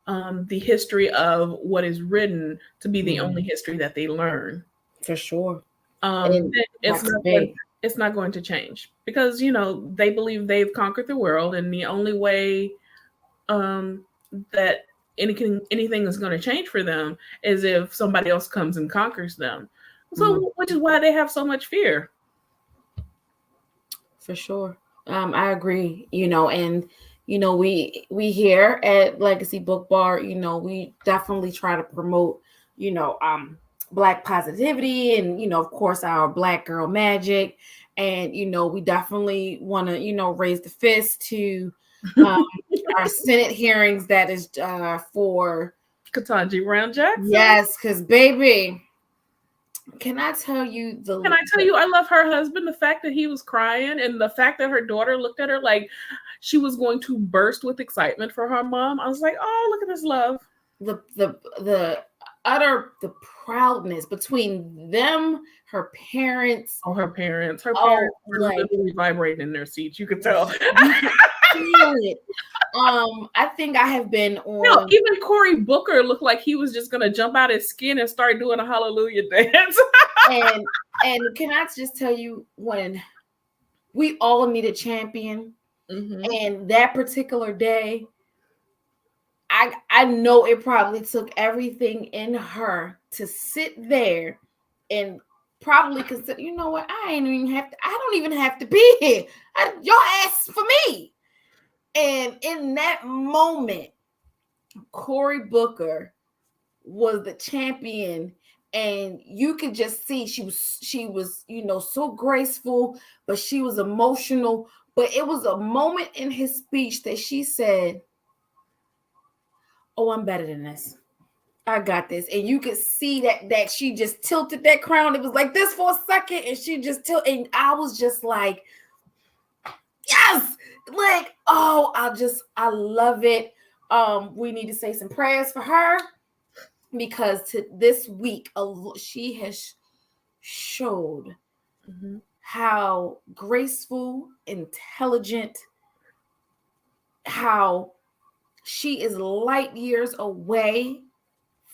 the history of what is written to be the only history that they learn. For sure. It's not going to change, because they believe they've conquered the world, and the only way that anything is going to change for them is if somebody else comes and conquers them. So which is why they have so much fear. For sure. I agree, and we here at Legacy BookBar, we definitely try to promote, Black positivity and, of course, our Black girl magic. And, we definitely want to, raise the fist to our Senate hearings that is for Ketanji Brown Jackson. Yes, because baby, Can I tell you I love her husband. The fact that he was crying and the fact that her daughter looked at her like she was going to burst with excitement for her mom. I was like, oh, look at this love. The proudness between them, her parents. Her parents were literally vibrating in their seats. You could tell. You could feel it. I think I have been on. No, even Cory Booker looked like he was just gonna jump out his skin and start doing a hallelujah dance. and can I just tell you, when we all need a champion, and that particular day, I know it probably took everything in her to sit there and probably consider, you know what, I don't even have to be here. Your ass for me. And in that moment, Cory Booker was the champion, and you could just see she was so graceful, but she was emotional. But it was a moment in his speech that she said, oh, I'm better than this. I got this. And you could see that she just tilted that crown. It was like this for a second, and she just tilted. And I was just like, yes, like, oh, I love it. We need to say some prayers for her, because this week she has showed how graceful, intelligent, how she is light years away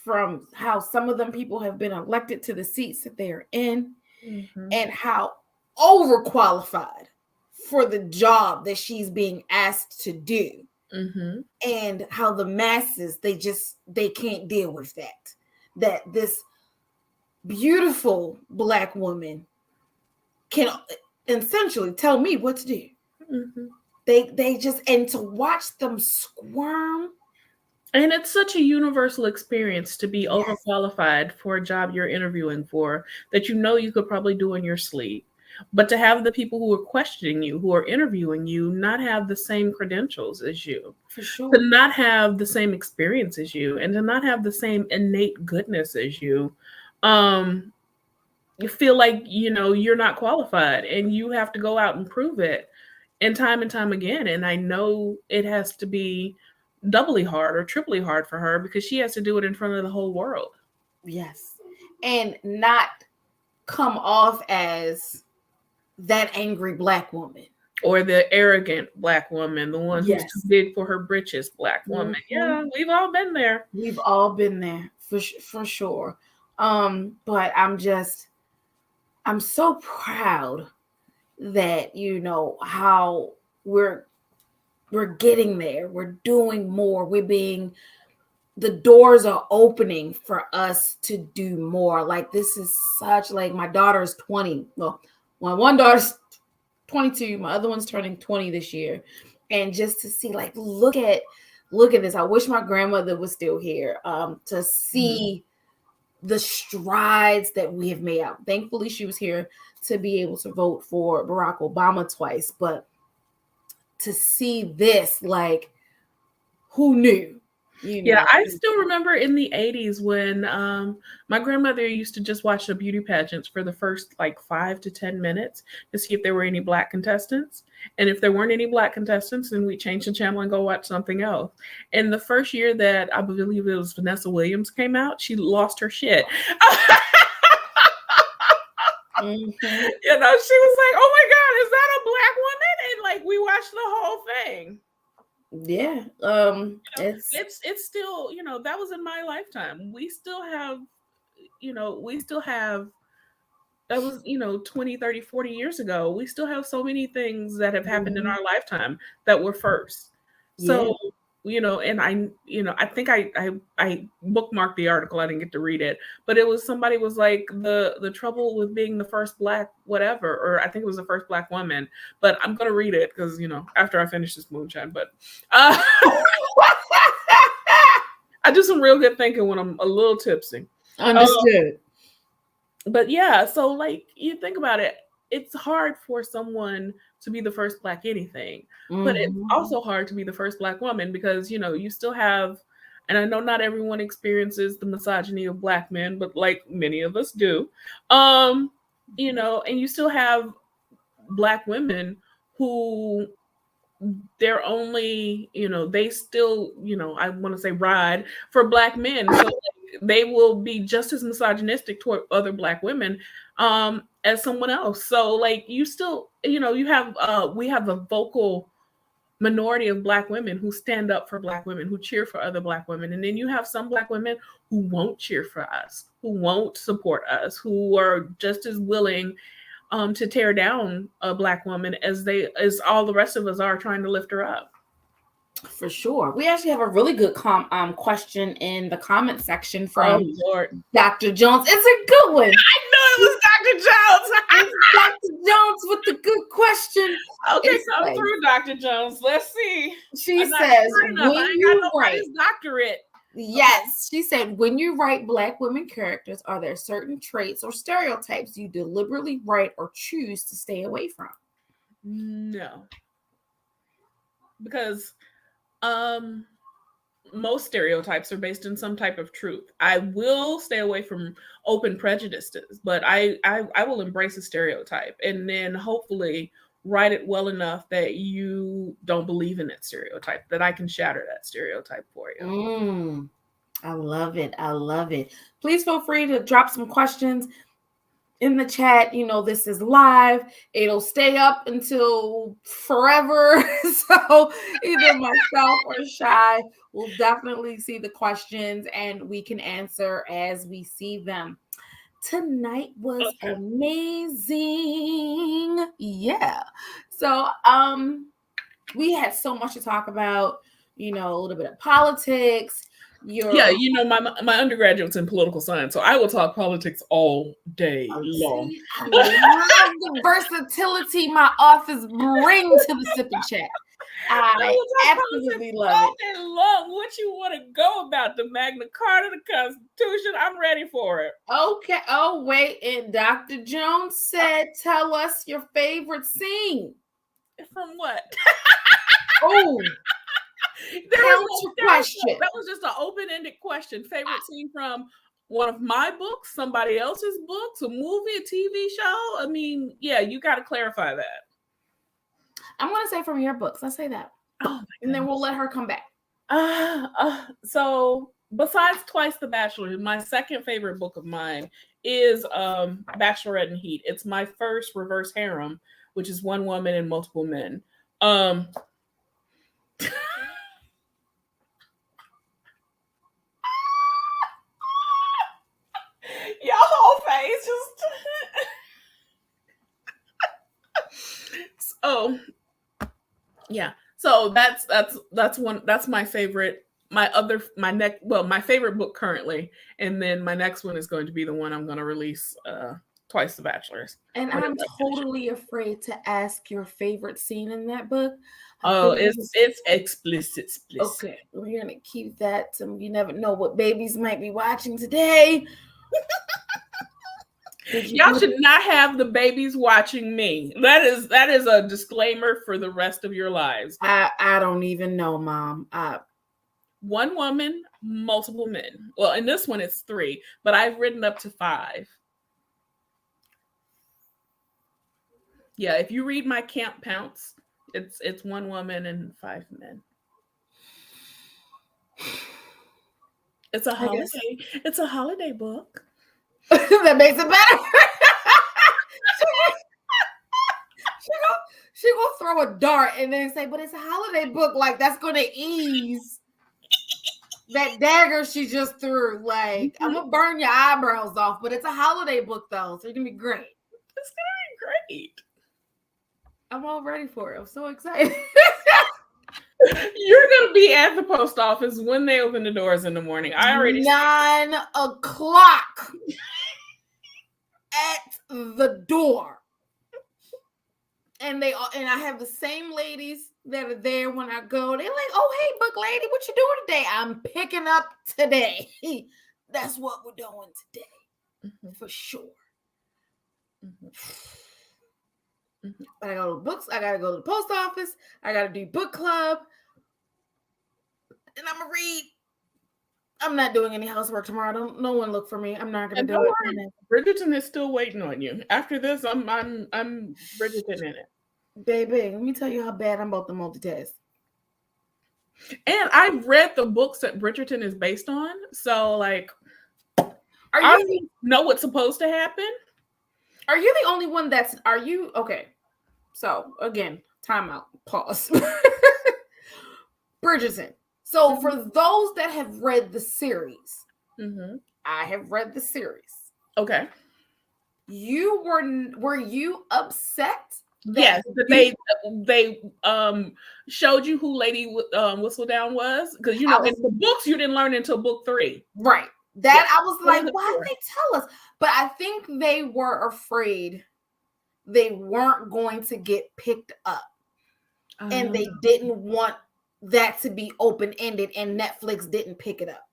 from how some of them people have been elected to the seats that they are in, and how overqualified for the job that she's being asked to do, and how the masses, they can't deal with that this beautiful Black woman can essentially tell me what to do. They just, and to watch them squirm. And it's such a universal experience to be overqualified for a job you're interviewing for that you could probably do in your sleep. But to have the people who are questioning you, who are interviewing you, not have the same credentials as you. For sure. To not have the same experience as you, and to not have the same innate goodness as you. You feel like, you're not qualified, and you have to go out and prove it. And time again. And I know it has to be doubly hard or triply hard for her, because she has to do it in front of the whole world. Yes. And not come off as that angry Black woman. Or the arrogant Black woman, the one who's too big for her britches Black woman. Yeah, we've all been there. We've all been there, for sure. But I'm so proud that how we're getting there. We're doing more. We're being the doors are opening for us to do more. Like, this is such, like, my daughter's 20. Well, one daughter's 22, my other one's turning 20 this year. And just to see, like, look at this. I wish my grandmother was still here to see the strides that we have made out. Thankfully, she was here to be able to vote for Barack Obama twice. But to see this, like, who knew? You know? Yeah, I still remember in the 80s when my grandmother used to just watch the beauty pageants for the first like 5 to 10 minutes to see if there were any Black contestants. And if there weren't any Black contestants, then we change the channel and go watch something else. And the first year that I believe it was Vanessa Williams came out, she lost her shit. Mm-hmm. You know, she was like, "Oh my God, is that a Black woman?" And like we watched the whole thing. Yeah. It's still, you know, that was in my lifetime. We still have that was, 20, 30, 40 years ago. We still have so many things that have happened in our lifetime that were first. So, and I think I bookmarked the article. I didn't get to read it, but it was somebody was like the trouble with being the first Black whatever, or I think it was the first Black woman, but I'm going to read it because, after I finish this moonshine, but I do some real good thinking when I'm a little tipsy. Understood. But yeah, so like you think about it, it's hard for someone to be the first Black anything, but it's also hard to be the first Black woman because, you still have, and I know not everyone experiences the misogyny of Black men, but like many of us do, and you still have Black women who they're only, they still, I want to say ride for Black men. So they will be just as misogynistic toward other Black women as someone else. So like you still, you have we have a vocal minority of Black women who stand up for Black women, who cheer for other Black women. And then you have some Black women who won't cheer for us, who won't support us, who are just as willing to tear down a Black woman as all the rest of us are trying to lift her up. For sure. We actually have a really good question in the comment section from Dr. Jones. It's a good one. I know it was Dr. Jones. It's Dr. Jones with the good question. Okay, come through, Dr. Jones. Let's see. She says, when you write doctorate. Yes, she said, when you write Black women characters, are there certain traits or stereotypes you deliberately write or choose to stay away from? No. Because most stereotypes are based in some type of truth. I will stay away from open prejudices, but I will embrace a stereotype and then hopefully write it well enough that you don't believe in that stereotype, that I can shatter that stereotype for you. I love it. I love it. Please feel free to drop some questions in the chat. This is live. It'll stay up until forever. So either myself or Shai will definitely see the questions and we can answer as we see them. Tonight was amazing. Yeah. So we had so much to talk about, a little bit of politics. My undergraduate's in political science, so I will talk politics all day long. I love the versatility my authors bring to the sipping chat. I absolutely love it. All day long. What you want to go about? The Magna Carta, the Constitution? I'm ready for it. Okay. Oh, wait. And Dr. Jones said, tell us your favorite scene. From what? Oh. Question. That was just an open-ended question. Favorite scene from one of my books, somebody else's books, a movie, a TV show? I mean, yeah, you got to clarify that. I'm going to say from your books. Let's say that. And then we'll let her come back. So besides Twice the Bachelor, my second favorite book of mine is Bachelorette in Heat. It's my first reverse harem, which is one woman and multiple men. Your whole face just so yeah. So that's my favorite my favorite book currently, and then my next one is going to be the one I'm going to release, Twice the Bachelors. And I'm totally afraid to ask your favorite scene in that book. It's explicit. Okay, we're gonna keep that. You never know what babies might be watching today. Y'all should not have the babies watching me. That is a disclaimer for the rest of your lives. I don't even know, Mom. One woman, multiple men. Well, in this one it's 3, but I've written up to 5. Yeah, if you read my Camp Pounce, it's 1 woman and 5 men. It's a holiday. It's a holiday book. That makes it better. she gonna throw a dart and then say, but it's a holiday book. Like, that's gonna ease that dagger she just threw. Like, I'm gonna burn your eyebrows off, but it's a holiday book though, so it's gonna be great. It's gonna be great. I'm all ready for it. I'm so excited. You're gonna be at the post office when they open the doors in the morning. I already 9 o'clock at the door, and I have the same ladies that are there when I go. They're like, "Oh, hey, book lady, what you doing today?" I'm picking up today. That's what we're doing today, for sure. I gotta go to books. I gotta go to the post office. I gotta do book club. And I'm gonna read. I'm not doing any housework tomorrow. No one look for me. I'm not gonna do it. Bridgerton is still waiting on you. After this, I'm Bridgerton in it. Baby, let me tell you how bad I'm about to multitask. And I've read the books that Bridgerton is based on, so like, I know what's supposed to happen. Are you the only one are you okay? So again, time out, pause. Bridgerton. So for those that have read the series, I have read the series. Okay. Were you upset? Yes, that they showed you who Lady Whistledown was, because in the books you didn't learn until book 3. Right. I was like, why did they tell us? But I think they were afraid they weren't going to get picked up. And they didn't want that to be open-ended, and Netflix didn't pick it up.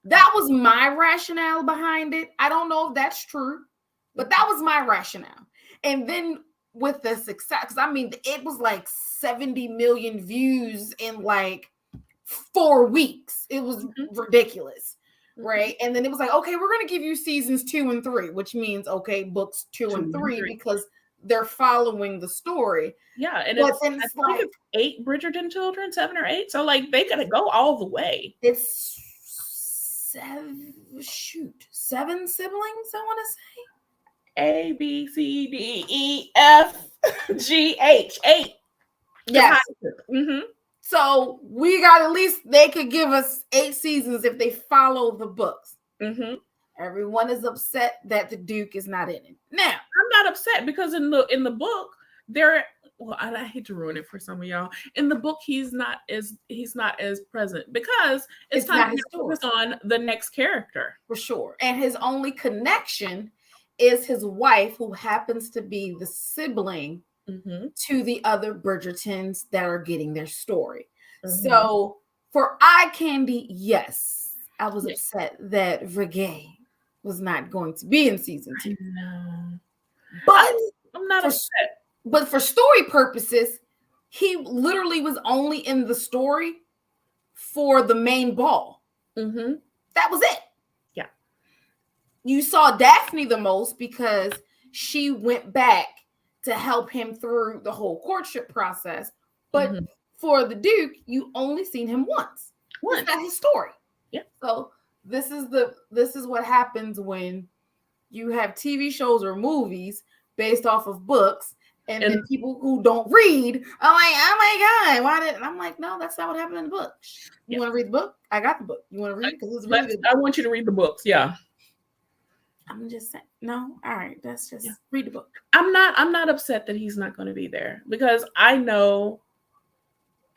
That was my rationale behind it. I don't know if that's true, but that was my rationale. And then with the success, because I mean, it was like 70 million views in like 4 weeks. It was ridiculous. Right. And then it was like, okay, we're going to give you seasons 2 and 3, which means, okay, books 2 and 3, because they're following the story. Yeah. And I think it's 8 Bridgerton children, 7 or 8. So like they got to go all the way. It's 7 siblings, I want to say. A, B, C, D, E, F, G, H, 8. Yes. So we got, at least they could give us 8 seasons if they follow the books. Everyone is upset that the Duke is not in it. Now, I'm not upset, because in the book I hate to ruin it for some of y'all. In the book, he's not as present, because it's time to focus on the next character. For sure. And his only connection is his wife, who happens to be the sibling to the other Bridgertons that are getting their story. So for eye candy, yes, I was upset that Vergay was not going to be in season 2. But I'm not upset. But for story purposes, he literally was only in the story for the main ball. That was it. Yeah. You saw Daphne the most because she went back to help him through the whole courtship process. But for the Duke, you only seen him once. It's not his story. Yeah. So this is what happens when you have TV shows or movies based off of books, and then people who don't read are like, oh my God, why did? And I'm like, no, that's not what happened in the book. You want to read the book? I got the book. You want to read it? Because it's really good. I want you to read the books. Yeah. I'm just saying, no. All right, that's just read the book. I'm not upset that he's not going to be there, because I know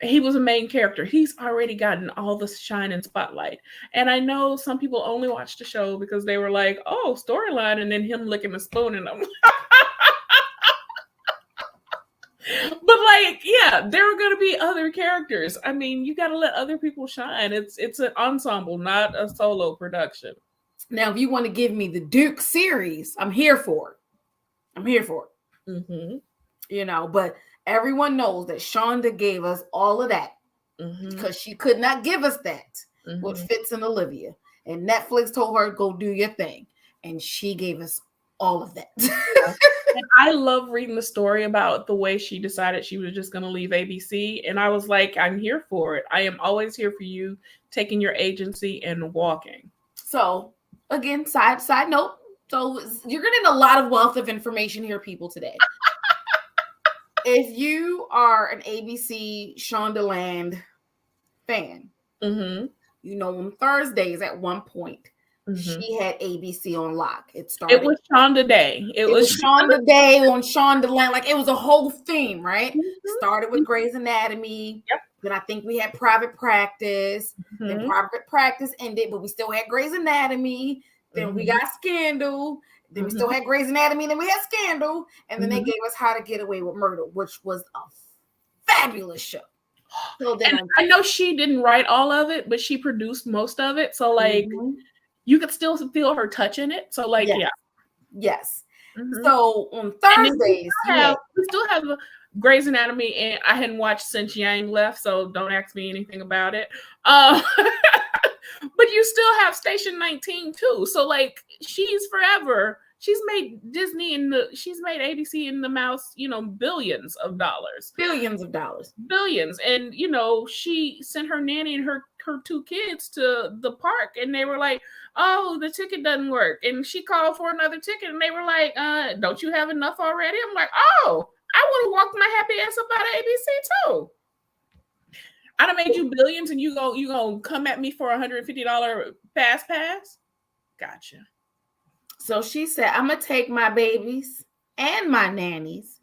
he was a main character. He's already gotten all the shine and spotlight. And I know some people only watched the show because they were like, oh, storyline, and then him licking the spoon, and I'm but like, yeah, there are going to be other characters. I mean, you got to let other people shine. It's an ensemble, not a solo production. Now, if you want to give me the Duke series, I'm here for it. I'm here for it. Mm-hmm. You know, but everyone knows that Shonda gave us all of that because she could not give us that with Fitz and Olivia. And Netflix told her, go do your thing. And she gave us all of that. And I love reading the story about the way she decided she was just going to leave ABC. And I was like, I'm here for it. I am always here for you, taking your agency and walking. So, again, side note. So, you're getting a lot of wealth of information here, people, today. If you are an ABC Shonda Land fan, you know, on Thursdays at one point, she had ABC on lock. It was Shonda Day. It was Shonda Day on Shonda Land. Like, it was a whole theme, right? Started with Grey's Anatomy. Yep. Then I think we had Private Practice. Then Private Practice ended, but we still had Grey's Anatomy. Then we got Scandal. Then we still had Grey's Anatomy. Then we had Scandal. And then they gave us How to Get Away with Murder, which was a fabulous show. So then I know she didn't write all of it, but she produced most of it. So, like, you could still feel her touch in it. So, like, Yes. So, on Thursdays, we still have Grey's Anatomy, and I hadn't watched since Yang left, so don't ask me anything about it. But you still have Station 19 too. So, like, she's forever. She's made Disney she's made ABC in the mouse, you know, billions of dollars. Billions of dollars. Billions. And, you know, she sent her nanny and her two kids to the park, and they were like, oh, the ticket doesn't work. And she called for another ticket, and they were like, don't you have enough already? I'm like, oh, I would have walked my happy ass up out of ABC too. I done made you billions, and you gonna come at me for $150 pass? Gotcha. So she said, I'm gonna take my babies and my nannies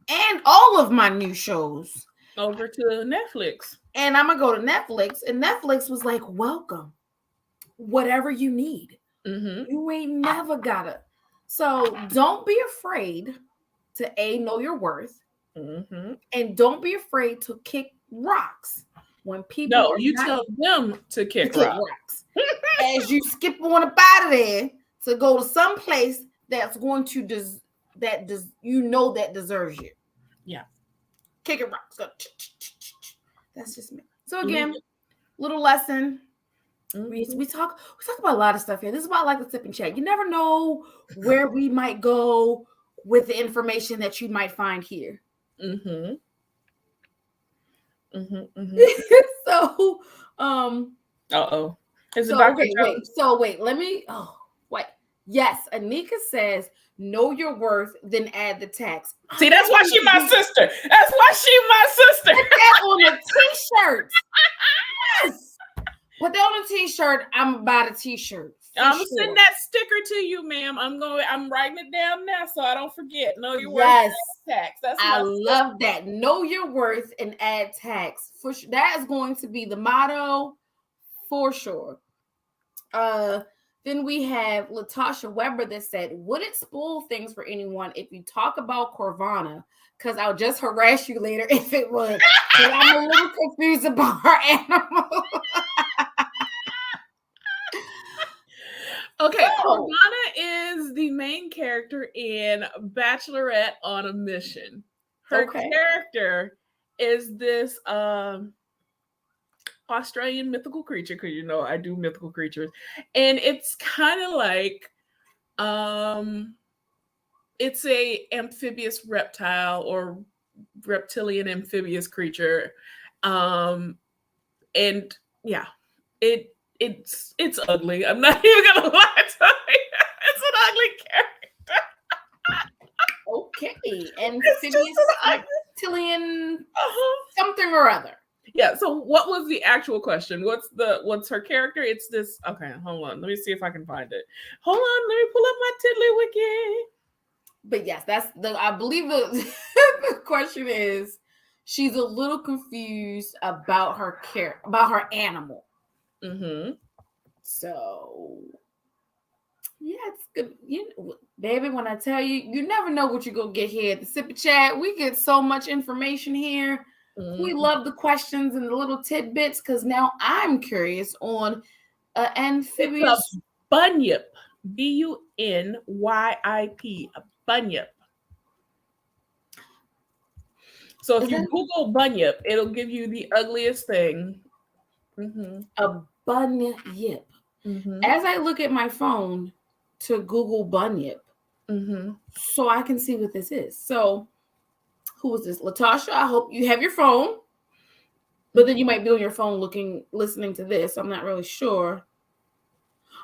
and all of my new shows over to Netflix. And I'm gonna go to Netflix. And Netflix was like, welcome. Whatever you need. You ain't never gotta. So don't be afraid to know your worth. And don't be afraid to kick rocks. When people tell them to kick rocks. As you skip on up out of there to go to some place that's going to that deserves you. Yeah. Kicking rocks. Go. That's just me. So again, little lesson. We talk about a lot of stuff here. This is about like the sip and chat. You never know where we might go with the information that you might find here. So, let me. Yes, Anika says, know your worth, then add the tax. See, that's why she my sister. That's why she my sister. Put that on a t-shirt. Yes. Put that on a t-shirt. I'm about a t-shirt. I'm gonna send that sticker to you, ma'am. I'm writing it down now so I don't forget. Know your worth. Yes. Tax. I love that. Know your worth and add tax. For sure. That is going to be the motto for sure. Then we have Latasha Weber that said, would it spoil things for anyone if you talk about Corvana? Because I'll just harass you later if it would. I'm a little confused about her animal. Okay, Corvana is the main character in Bachelorette on a Mission. Her character is this Australian mythical creature, because you know I do mythical creatures, and it's kind of like it's a amphibious reptile or reptilian amphibious creature, and yeah, it's ugly. I'm not even gonna lie to you. It's an ugly character. Okay, amphibious reptilian something or other. Yeah, so what was the actual question? What's her character? It's this. Okay, hold on. Let me see if I can find it. Hold on, let me pull up my Tiddly Wiki. But yes, I believe the question is, she's a little confused about her animal. Mm-hmm. So yeah, it's good. Baby, when I tell you, you never know what you're gonna get here at the Sip of Chat. We get so much information here. Mm-hmm. We love the questions and the little tidbits because now I'm curious on amphibious. It's a bunyip. BUNYIP. A bunyip. So if you Google bunyip, it'll give you the ugliest thing. Mm-hmm. A bunyip. Mm-hmm. As I look at my phone to Google bunyip, mm-hmm. so I can see what this is. So, who is this? Latasha, I hope you have your phone. But then you might be on your phone listening to this. I'm not really sure.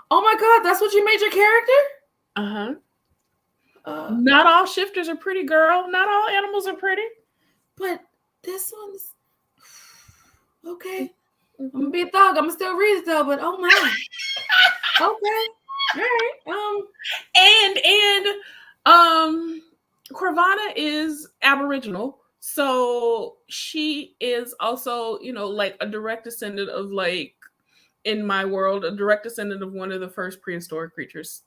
Oh my God, that's what you made your character? Not all shifters are pretty, girl. Not all animals are pretty. But this one's okay. I'm gonna be a thug. I'm gonna still read it though, but oh my. Okay. All right. And Corvana is Aboriginal. So she is also, like a direct descendant of, like, in my world, a direct descendant of one of the first prehistoric creatures.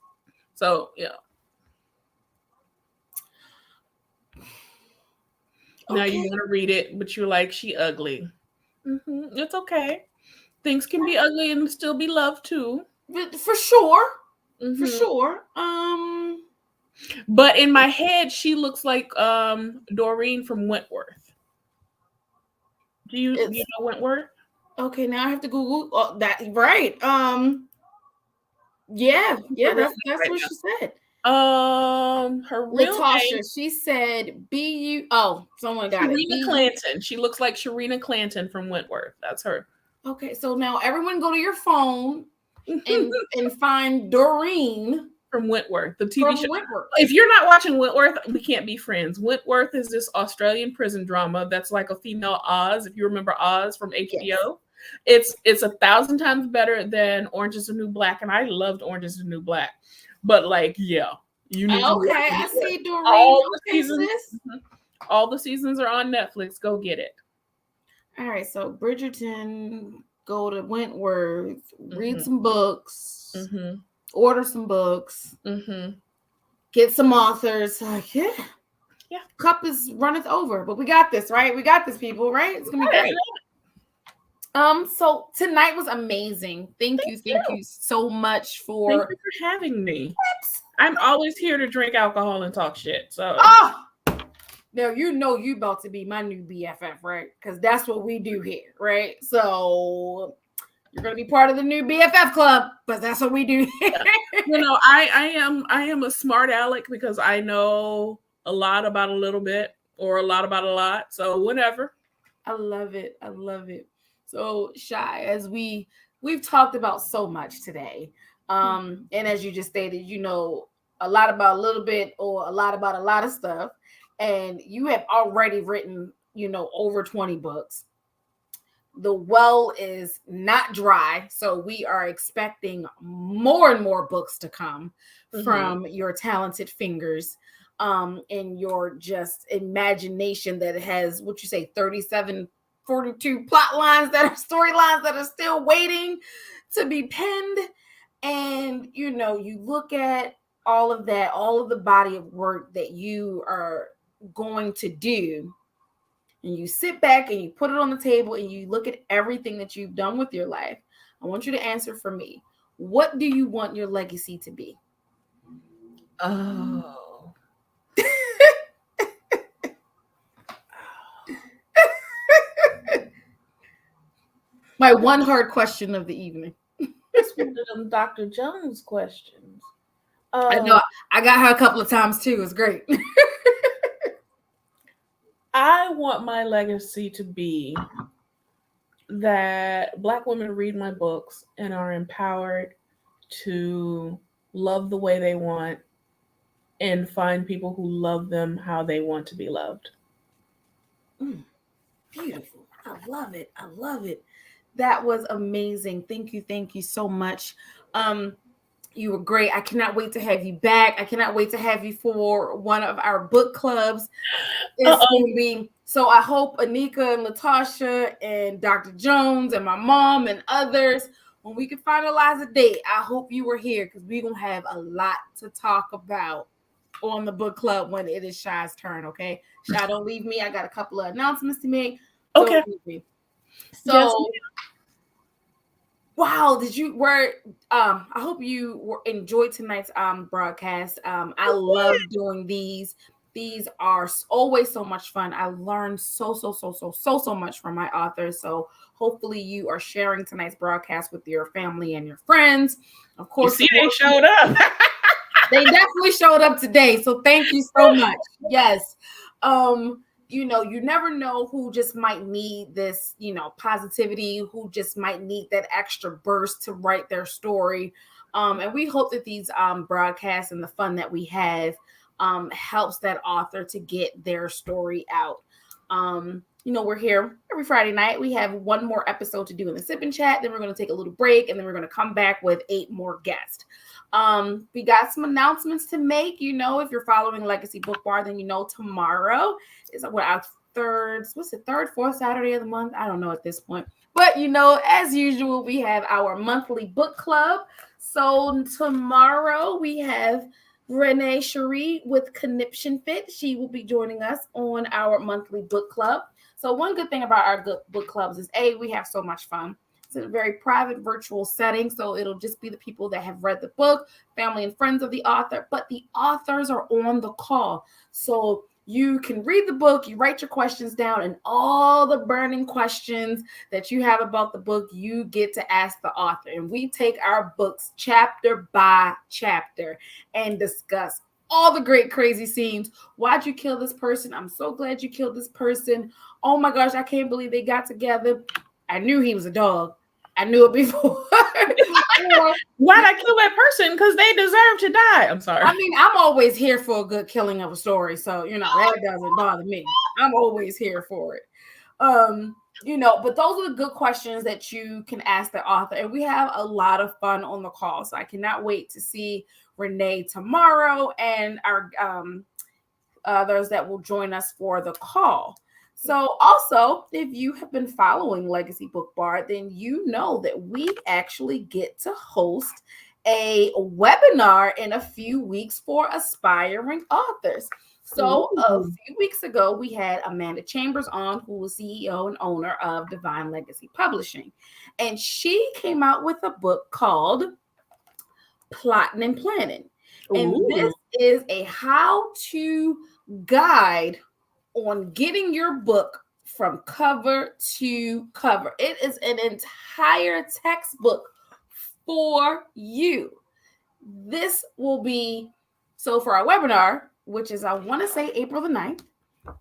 So, yeah. Okay. Now you want to read it, but you're like, she ugly. Mm-hmm. It's okay. Things can be ugly and still be loved too. For sure. Mm-hmm. For sure. But in my head, she looks like Doreen from Wentworth. Do you know Wentworth? Okay, now I have to Google that. Right. Yeah, that's what she said. Her real Latasha, name, she said someone got Sharina Clanton. She looks like Sharina Clanton from Wentworth. That's her. Okay, so now everyone go to your phone and find Doreen from Wentworth, the TV show. Wentworth. If you're not watching Wentworth, we can't be friends. Wentworth is this Australian prison drama that's like a female Oz. If you remember Oz from HBO, yes. It's 1,000 times better than Orange is the New Black, and I loved Orange is the New Black. But like, yeah, you need. Okay, I see Doreen. All the seasons are on Netflix. Go get it. All right, so Bridgerton, go to Wentworth, read some books, order some books, get some authors. Yeah. Cup is runneth over, but we got this, right? We got this, people, right? It's gonna be great. So tonight was amazing. Thank you so much for having me. I'm always here to drink alcohol and talk shit. So. Now you about to be my new BFF, right? Because that's what we do here, right? So you're gonna be part of the new BFF club, but that's what we do here. I am a smart aleck because I know a lot about a little bit or a lot about a lot. So whatever. I love it. So Shai, as we've talked about so much today, and as you just stated, a lot about a little bit or a lot about a lot of stuff. And you have already written, over 20 books. The well is not dry. So we are expecting more and more books to come from your talented fingers and your just imagination that has, 37, 42 plot lines that are storylines that are still waiting to be penned. And, you look at all of that, all of the body of work that you are going to do, and you sit back and you put it on the table and you look at everything that you've done with your life. I want you to answer for me. What do you want your legacy to be? Oh. My one hard question of the evening. It's one of them Dr. Jones questions. I know. I got her a couple of times too. It's great. I want my legacy to be that Black women read my books and are empowered to love the way they want and find people who love them how they want to be loved. Beautiful. I love it. That was amazing. Thank you so much. You were great. I cannot wait to have you back. I cannot wait to have you for one of our book clubs. It's going to be So I hope Anika and Latasha and Dr. Jones and my mom and others, when we can finalize a date, I hope you were here because we're going to have a lot to talk about on the book club when it is Shai's turn, okay? Shai, don't leave me. I got a couple of announcements to make. Okay. Don't leave me. Yes. So, wow, I hope you enjoyed tonight's broadcast. I love doing these. These are always so much fun. I learned so much from my authors. So hopefully you are sharing tonight's broadcast with your family and your friends. Of course, you see, they showed up. They definitely showed up today. So thank you so much. Yes. You know, you never know who just might need this, you know, positivity, who just might need that extra burst to write their story. And we hope that these broadcasts and the fun that we have helps that author to get their story out. You know, we're here every Friday night. We have one more episode to do in the Sip and Chat. Then we're going to take a little break, and then we're going to come back with 8 more guests. We got some announcements to make. You know, if you're following Legacy Book Bar, then you know tomorrow is our third, fourth Saturday of the month. I don't know at this point. But you know, as usual, we have our monthly book club. So tomorrow we have Renee Cherie with Conniption Fit. She will be joining us on our monthly book club. So one good thing about our good book clubs is we have so much fun. It's a very private virtual setting, so it'll just be the people that have read the book, family and friends of the author, but the authors are on the call. So you can read the book, you write your questions down, and all the burning questions that you have about the book, you get to ask the author. And we take our books chapter by chapter and discuss all the great crazy scenes. Why'd you kill this person? I'm so glad you killed this person. Oh my gosh, I can't believe they got together. I knew he was a dog. I knew it before. Why'd I kill that person? Because they deserve to die. I'm sorry. I mean, I'm always here for a good killing of a story. So, you know, that doesn't bother me. I'm always here for it. You know, but those are the good questions that you can ask the author. And we have a lot of fun on the call. So I cannot wait to see Renee tomorrow and our others that will join us for the call. So also, if you have been following Legacy Book Bar, then you know that we actually get to host a webinar in a few weeks for aspiring authors. So a few weeks ago, we had Amanda Chambers on, who was CEO and owner of Divine Legacy Publishing. And she came out with a book called Plotting and Planning. And this is a how-to guide on getting your book from cover to cover. It is an entire textbook for you. This will be, so for our webinar, which is, I want to say April the 9th,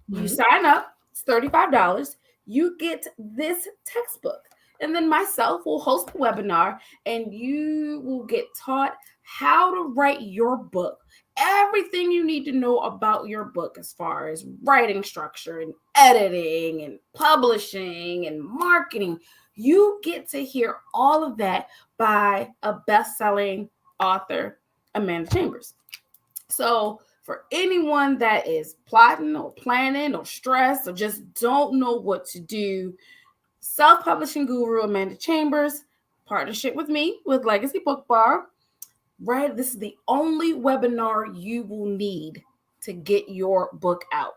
you sign up, it's $35. You get this textbook. And then myself will host the webinar and you will get taught how to write your book. Everything you need to know about your book as far as writing structure and editing and publishing and marketing. You get to hear all of that by a best-selling author, Amanda Chambers. So for anyone that is plotting or planning or stressed or just don't know what to do, self-publishing guru Amanda Chambers, partnership with me with Legacy Book Bar, right? This is the only webinar you will need to get your book out.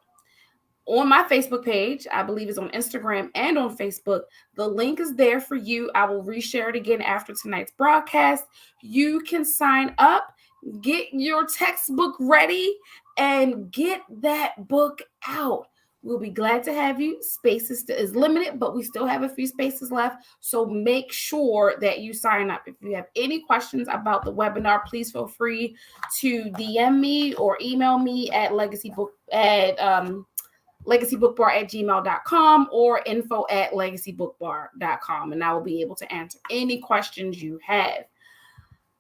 On my Facebook page, I believe it's on Instagram and on Facebook. The link is there for you. I will reshare it again after tonight's broadcast. You can sign up, get your textbook ready, and get that book out. We'll be glad to have you. Spaces is limited, but we still have a few spaces left. So make sure that you sign up. If you have any questions about the webinar, please feel free to DM me or email me at legacybookbar@gmail.com or info@legacybookbar.com, and I will be able to answer any questions you have.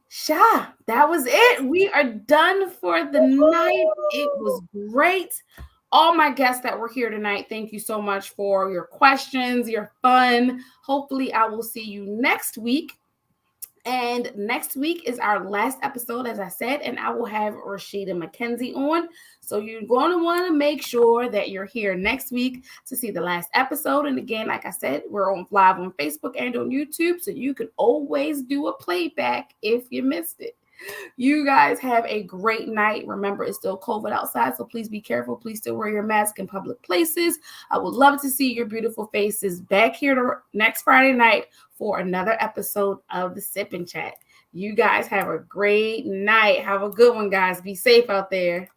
Shai, that was it. We are done for the night. It was great. All my guests that were here tonight, thank you so much for your questions, your fun. Hopefully, I will see you next week. And next week is our last episode, as I said, and I will have Rashida McKenzie on. So you're going to want to make sure that you're here next week to see the last episode. And again, like I said, we're on live on Facebook and on YouTube, so you can always do a playback if you missed it. You guys have a great night. Remember, it's still COVID outside, so please be careful. Please still wear your mask in public places. I would love to see your beautiful faces back here next Friday night for another episode of the Sip and Chat. You guys have a great night. Have a good one, guys. Be safe out there.